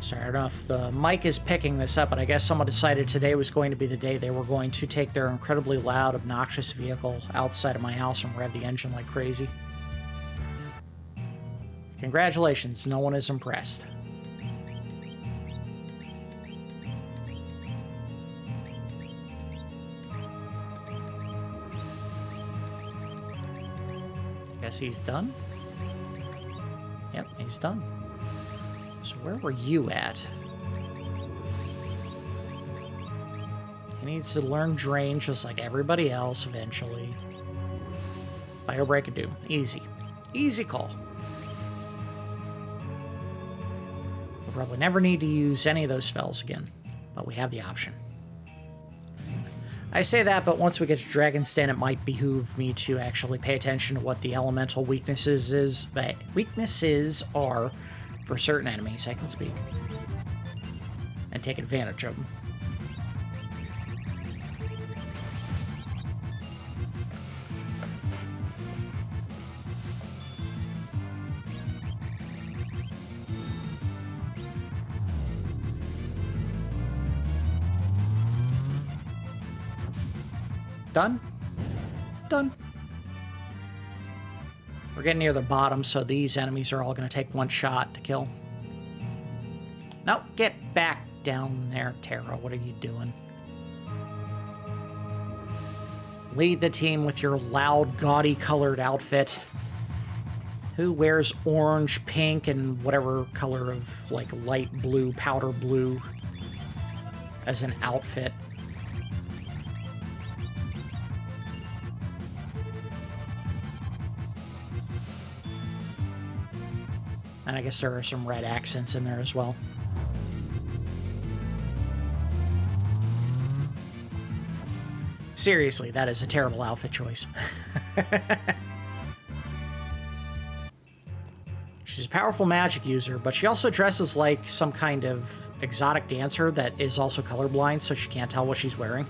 Sorry, I don't know if the mic is picking this up, but I guess someone decided today was going to be the day they were going to take their incredibly loud, obnoxious vehicle outside of my house and rev the engine like crazy. Congratulations, no one is impressed. Guess he's done? Yep, he's done. So where were you at? He needs to learn Drain just like everybody else eventually. Fire Break and Doom. Easy. Easy call. We'll probably never need to use any of those spells again, but we have the option. I say that, but once we get to Dragon's Den, it might behoove me to actually pay attention to what the elemental weaknesses are for certain enemies. I can speak. And take advantage of them. Done? Done. We're getting near the bottom, so these enemies are all going to take one shot to kill. No, get back down there, Terra. What are you doing? Lead the team with your loud, gaudy colored outfit. Who wears orange, pink, and whatever color of, like, light blue, powder blue as an outfit? And I guess there are some red accents in there as well. Seriously, that is a terrible outfit choice. She's a powerful magic user, but she also dresses like some kind of exotic dancer that is also colorblind, so she can't tell what she's wearing.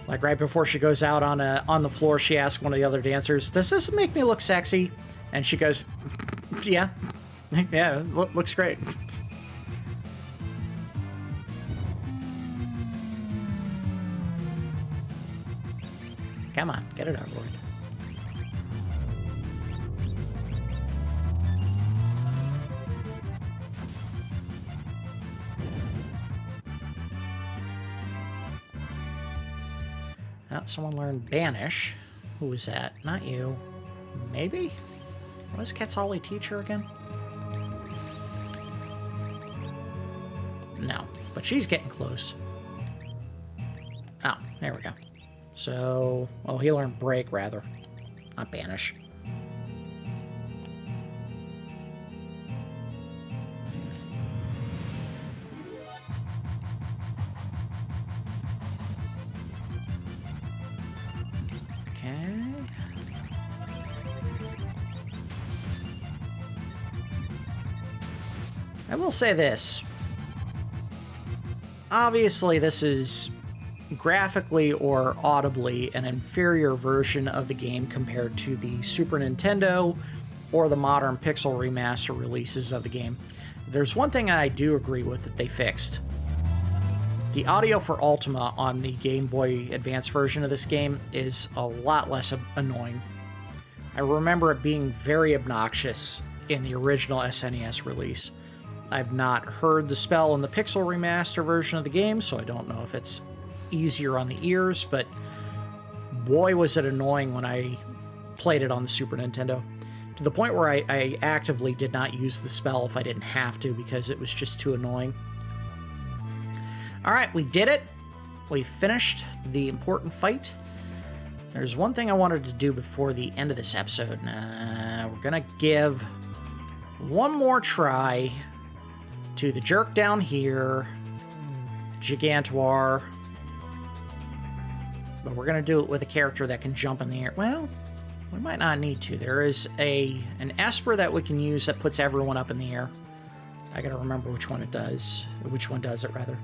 Like right before she goes out on the floor, she asks one of the other dancers, "Does this make me look sexy?" And she goes, "Yeah, yeah, looks great." Come on, get it over with. Oh, someone learned Banish. Who was that? Not you. Maybe? What does Quetzali teach her again? No, but she's getting close. Oh, there we go. So, oh, he learned Break, rather. Not Banish. I will say this. Obviously, this is graphically or audibly an inferior version of the game compared to the Super Nintendo or the modern pixel remaster releases of the game. There's one thing I do agree with that they fixed. The audio for Ultima on the Game Boy Advance version of this game is a lot less annoying. I remember it being very obnoxious in the original SNES release. I've not heard the spell in the Pixel Remaster version of the game, so I don't know if it's easier on the ears, but boy, was it annoying when I played it on the Super Nintendo. To the point where I actively did not use the spell if I didn't have to because it was just too annoying. Alright, we did it. We finished the important fight. There's one thing I wanted to do before the end of this episode. We're gonna give one more try to the jerk down here, Gigantor, but we're gonna do it with a character that can jump in the air. Well, we might not need to. There is an Esper that we can use that puts everyone up in the air. I gotta remember which one it does. Which one does it, rather.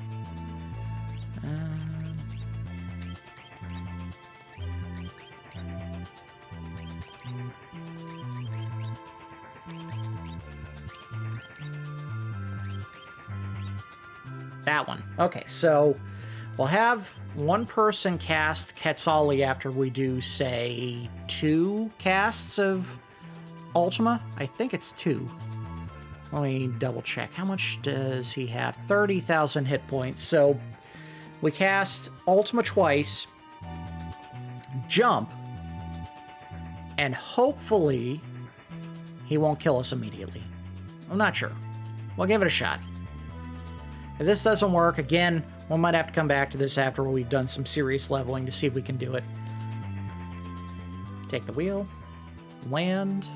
That one. Okay, so we'll have one person cast Quetzali after we do, say, 2 casts of Ultima. I think it's 2. Let me double check. How much does he have? 30,000 hit points. So we cast Ultima twice, jump, and hopefully he won't kill us immediately. I'm not sure. We'll give it a shot. If this doesn't work, again, we might have to come back to this after we've done some serious leveling to see if we can do it. Take the wheel. Land.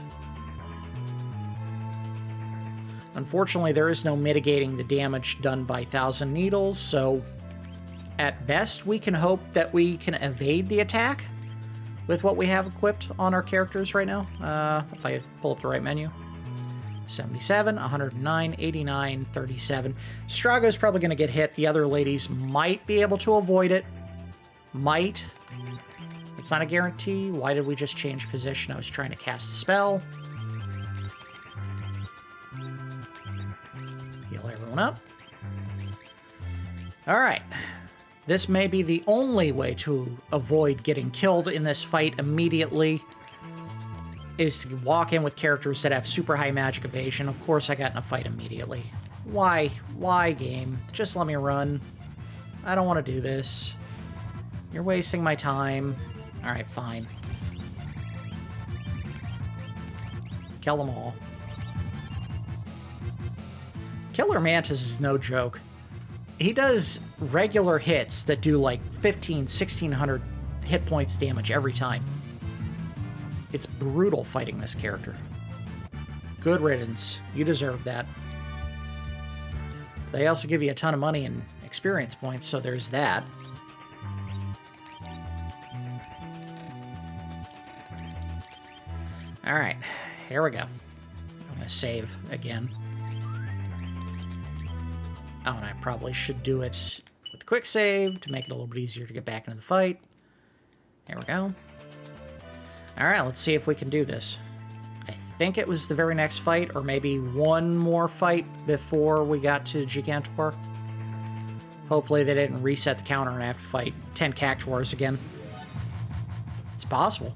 Unfortunately, there is no mitigating the damage done by Thousand Needles, so at best we can hope that we can evade the attack with what we have equipped on our characters right now. If I pull up the right menu. 77, 109, 89, 37. Strago's probably going to get hit. The other ladies might be able to avoid it. Might. It's not a guarantee. Why did we just change position? I was trying to cast a spell. Heal everyone up. Alright. This may be the only way to avoid getting killed in this fight immediately, is to walk in with characters that have super high magic evasion. Of course I got in a fight immediately. Why? Why, game? Just let me run. I don't want to do this. You're wasting my time. Alright, fine. Kill them all. Killer Mantis is no joke. He does regular hits that do like 1,600 hit points damage every time. It's brutal fighting this character. Good riddance. You deserve that. They also give you a ton of money and experience points, so there's that. Alright, here we go. I'm going to save again. Oh, and I probably should do it with a quick save to make it a little bit easier to get back into the fight. There we go. Alright, let's see if we can do this. I think it was the very next fight, or maybe one more fight before we got to Gigantor. Hopefully they didn't reset the counter and I have to fight 10 Cactuars again. It's possible.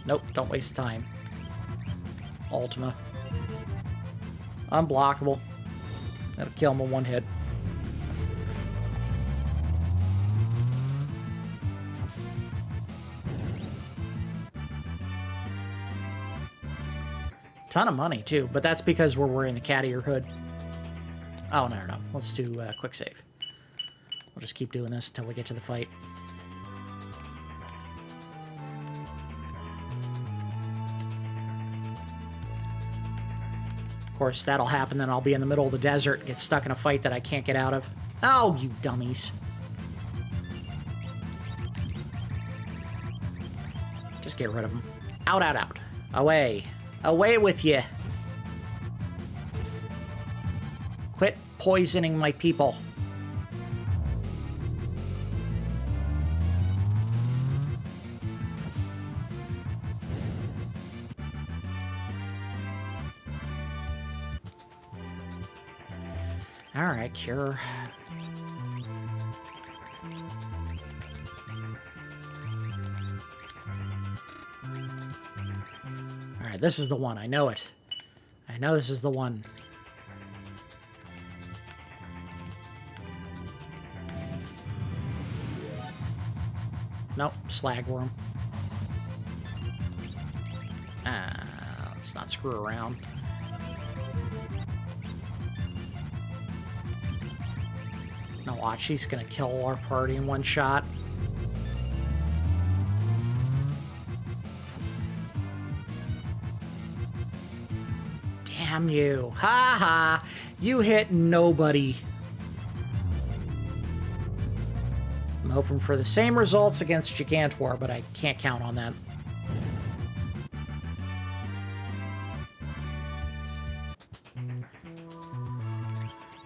Nope, don't waste time. Ultima. Unblockable. That'll kill him with one hit. Ton of money, too, but that's because we're wearing the cat ear hood. Oh, no. Let's do quick save. We'll just keep doing this until we get to the fight. Of course, that'll happen, then I'll be in the middle of the desert and get stuck in a fight that I can't get out of. Oh, you dummies. Just get rid of them. Out, out, out. Away. Away with you. Quit poisoning my people. Alright, cure. Alright, this is the one. I know it. I know this is the one. Nope, slagworm. Let's not screw around. Now watch, he's gonna kill our party in one shot. Damn you. Ha ha! You hit nobody. I'm hoping for the same results against Gigantor, but I can't count on that.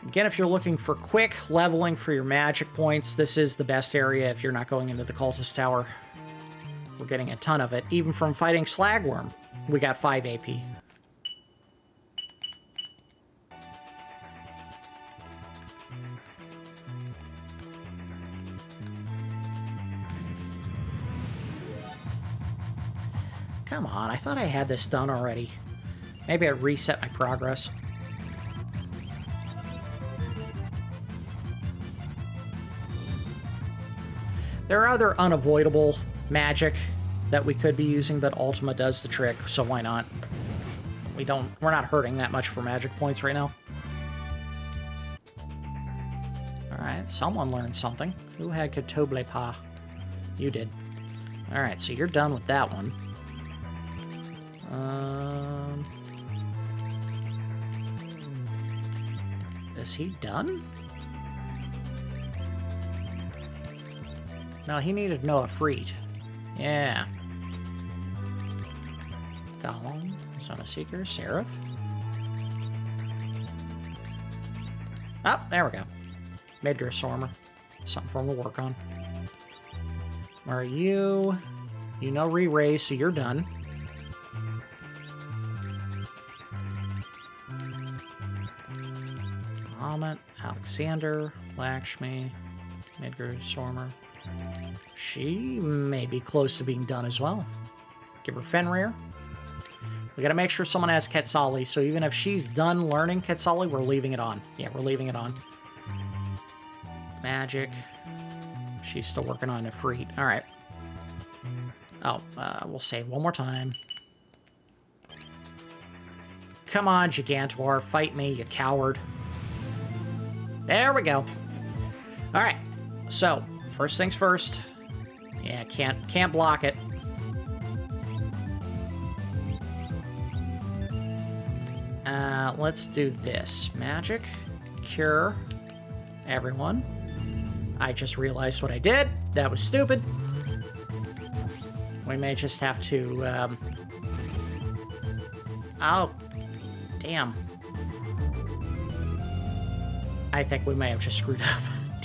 Again, if you're looking for quick leveling for your magic points, this is the best area if you're not going into the Cultists Tower. We're getting a ton of it. Even from fighting Slagworm, we got 5 AP. Come on, I thought I had this done already. Maybe I reset my progress. There are other unavoidable magic that we could be using, but Ultima does the trick, so why not? We're not hurting that much for magic points right now. Alright, someone learned something. Who had Katoble Pa? You did. Alright, so you're done with that one. Is he done? No, he needed to know a freet. Yeah. Golem, Zona Seeker, Seraph. Oh, there we go. Midgar Stormer. Something for him to work on. Where are you? You know re-raise, so you're done. Amit, Alexander, Lakshmi, Midgar Stormer. She may be close to being done as well. Give her Fenrir. We gotta make sure someone has Quetzali, so even if she's done learning Quetzali, we're leaving it on. Yeah, we're leaving it on. Magic. She's still working on Ifrit. Alright. Oh, we'll save one more time. Come on, Gigantor, fight me, you coward. There we go. Alright, so, first things first. Yeah, can't block it. Let's do this. Magic, cure, everyone. I just realized what I did. That was stupid. We may just have to, Oh, damn. I think we may have just screwed up.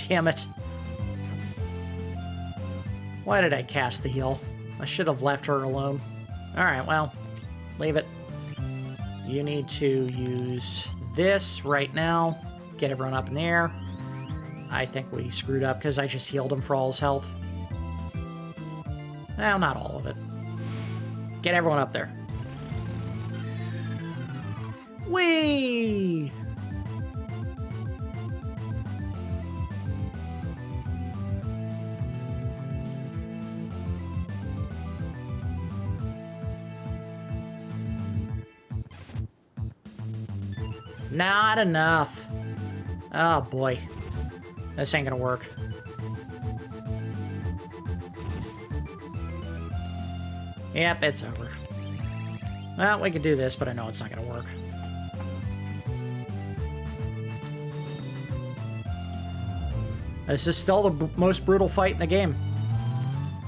Damn it. Why did I cast the heal? I should have left her alone. Alright, well, leave it. You need to use this right now. Get everyone up in the air. I think we screwed up because I just healed him for all his health. Well, not all of it. Get everyone up there. Whee! Not enough. Oh boy. This ain't gonna work. Yep, it's over. Well, we could do this, but I know it's not gonna work. This is still the most brutal fight in the game.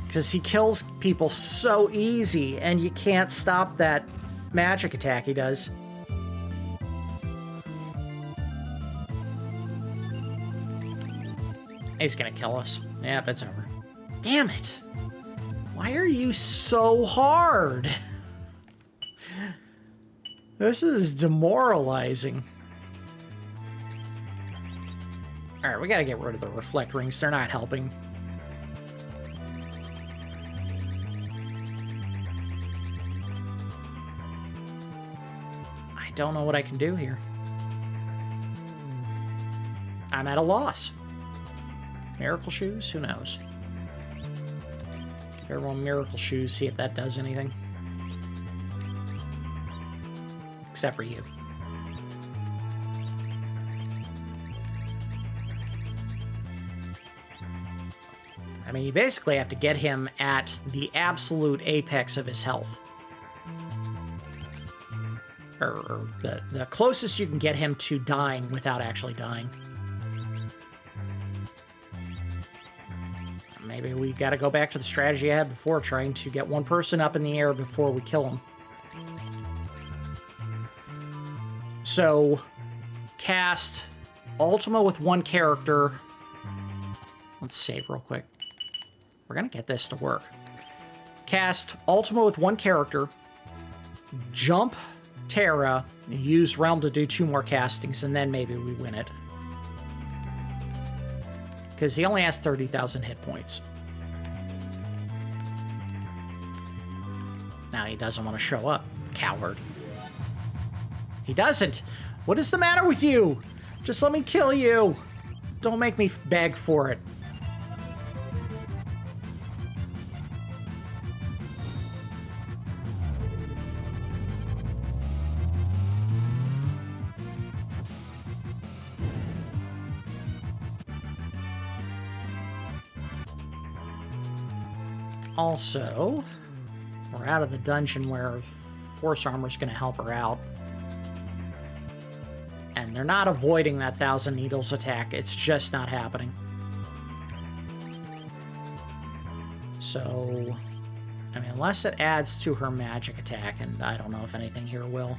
Because he kills people so easy, and you can't stop that magic attack he does. He's gonna kill us. Yep, it's over. Damn it! Why are you so hard? This is demoralizing. Alright, we gotta get rid of the reflect rings. They're not helping. I don't know what I can do here. I'm at a loss. Miracle shoes? Who knows? Give everyone miracle shoes, see if that does anything. Except for you. I mean, you basically have to get him at the absolute apex of his health. Or the closest you can get him to dying without actually dying. Maybe we gotta go back to the strategy I had before, trying to get one person up in the air before we kill him. So, cast Ultima with one character. Let's save real quick. We're gonna get this to work. Cast Ultima with one character. Jump Terra. Use Realm to do 2 more castings, and then maybe we win it. Because he only has 30,000 hit points. Now he doesn't want to show up. Coward. He doesn't! What is the matter with you? Just let me kill you! Don't make me beg for it. Also, we're out of the dungeon where Force Armor's going to help her out. And they're not avoiding that 1,000 Needles attack. It's just not happening. So, I mean, unless it adds to her magic attack, and I don't know if anything here will.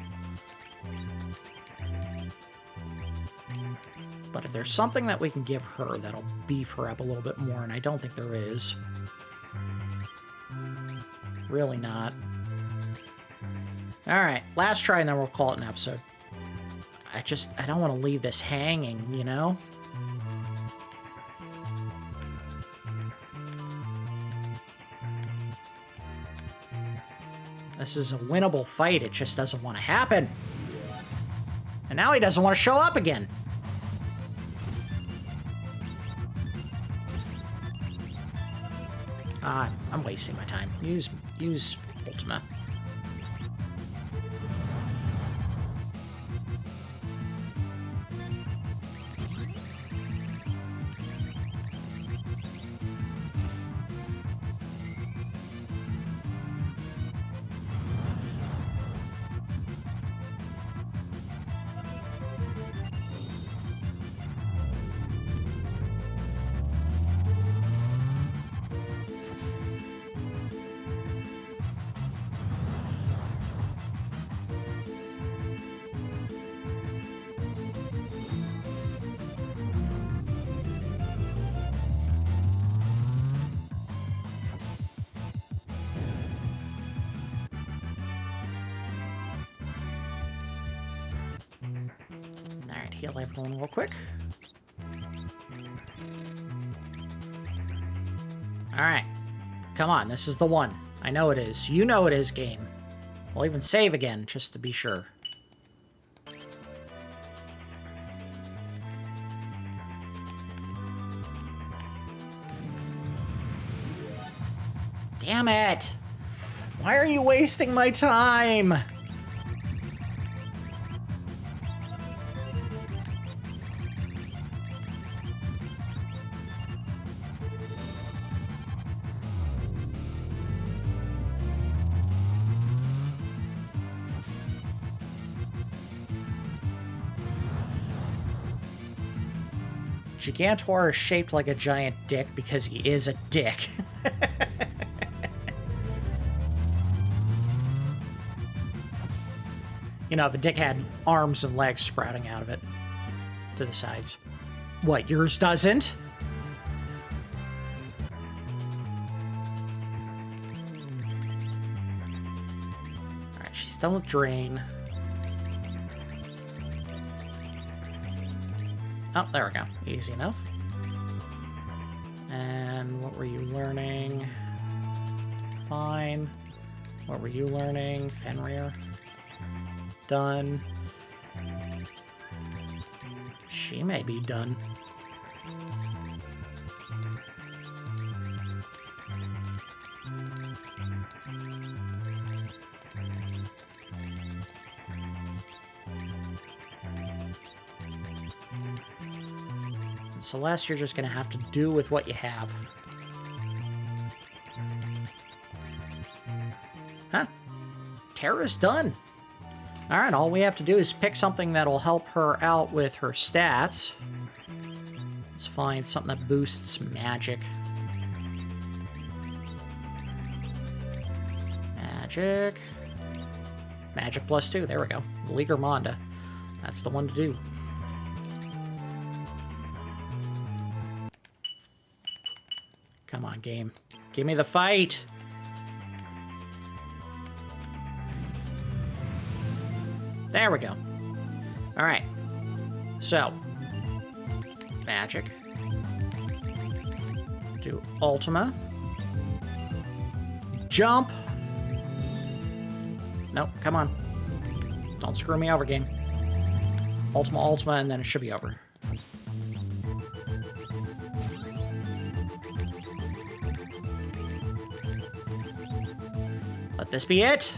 But if there's something that we can give her that'll beef her up a little bit more, and I don't think there is. Really not. Alright, last try and then we'll call it an episode. I don't want to leave this hanging, you know? This is a winnable fight, it just doesn't want to happen. And now he doesn't want to show up again. I'm wasting my time. Use Ultima. Heal everyone real quick. Alright. Come on, this is the one. I know it is. You know it is, game. We'll even save again, just to be sure. Damn it! Why are you wasting my time? Gigantor is shaped like a giant dick because he is a dick. You know, if a dick had arms and legs sprouting out of it to the sides. What, yours doesn't? Alright, she's done with Drain. Oh, there we go. Easy enough. And what were you learning? Fine. What were you learning? Fenrir. Done. She may be done. Celeste, you're just going to have to do with what you have. Huh? Terra's done. All right, all we have to do is pick something that'll help her out with her stats. Let's find something that boosts magic. Magic. Magic +2. There we go. Ligermonda. That's the one to do. Come on, game. Give me the fight. There we go. All right. So, magic. Do Ultima. Jump. Nope, come on. Don't screw me over, game. Ultima, and then it should be over. Let this be it.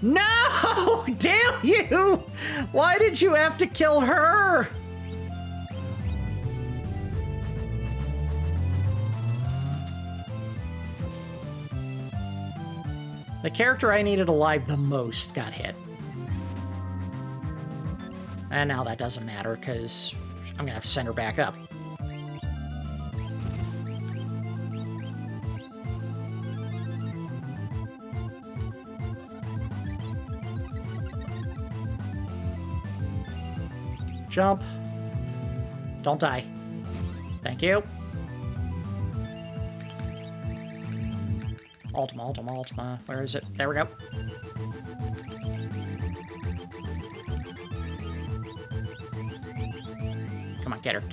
No! Damn you! Why did you have to kill her? The character I needed alive the most got hit. And now that doesn't matter, because I'm going to have to send her back up. Jump. Don't die. Thank you. Ultima. Where is it? There we go. Come on, get it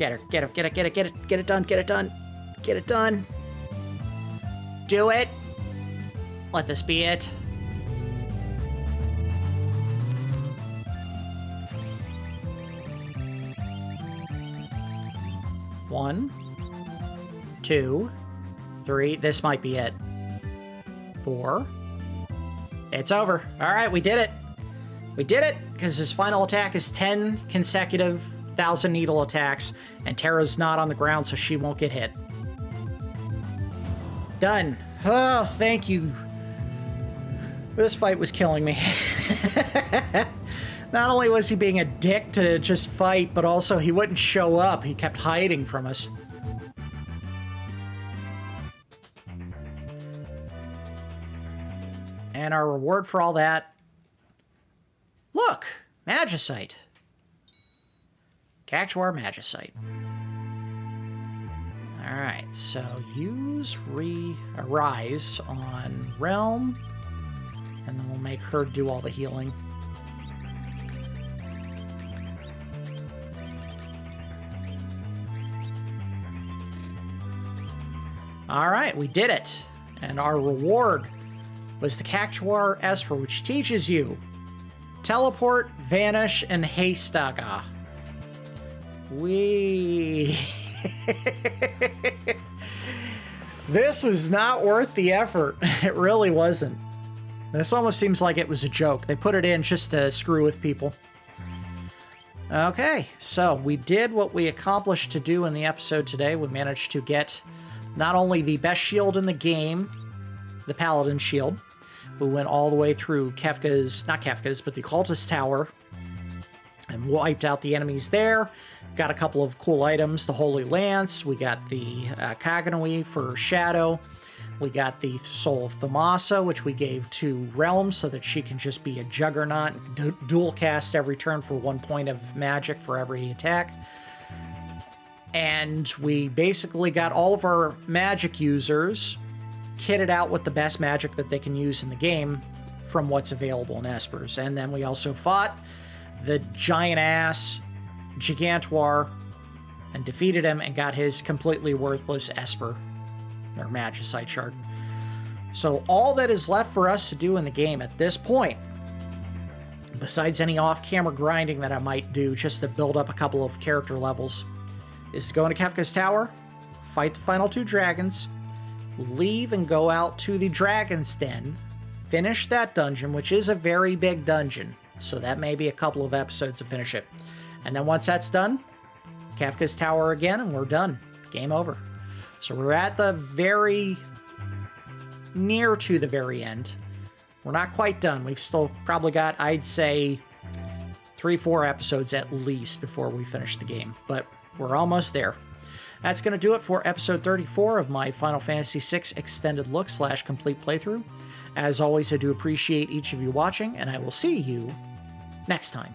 done. Do it. Let this be it. One, 2, 3. This might be it. 4. It's over. All right, we did it. We did it, because his final attack is 10 consecutive 1,000 needle attacks, and Terra's not on the ground, so she won't get hit. Done. Oh, thank you. This fight was killing me. Not only was he being a dick to just fight, but also he wouldn't show up. He kept hiding from us. And our reward for all that... Look! Magicite. Cactuar Magicite. Alright, so use Rise on Realm, and then we'll make her do all the healing. Alright, we did it! And our reward was the Cactuar Esper, which teaches you Teleport, Vanish, and Haystaga. This was not worth the effort. It really wasn't. This almost seems like it was a joke. They put it in just to screw with people. Okay, so we did what we accomplished to do in the episode today. We managed to get not only the best shield in the game, the Paladin shield. We went all the way through not Kefka's, but the Cultists Tower, and wiped out the enemies there. Got a couple of cool items, the Holy Lance. We got the Kaganui for Shadow. We got the Soul of Thamasa, which we gave to Realm so that she can just be a juggernaut, dualcast every turn for 1 point of magic for every attack. And we basically got all of our magic users kitted out with the best magic that they can use in the game from what's available in Espers. And then we also fought the giant-ass Gigantuar and defeated him and got his completely worthless Esper, or Magicite shard. So all that is left for us to do in the game at this point, besides any off-camera grinding that I might do just to build up a couple of character levels, is to go into Kefka's Tower, fight the final 2 dragons, leave and go out to the Dragon's Den, finish that dungeon, which is a very big dungeon, so that may be a couple of episodes to finish it. And then once that's done, Kefka's Tower again, and we're done. Game over. So we're at the near to the very end. We're not quite done. We've still probably got, I'd say, 3-4 episodes at least before we finish the game, but we're almost there. That's going to do it for episode 34 of my Final Fantasy VI extended look / complete playthrough. As always, I do appreciate each of you watching, and I will see you next time.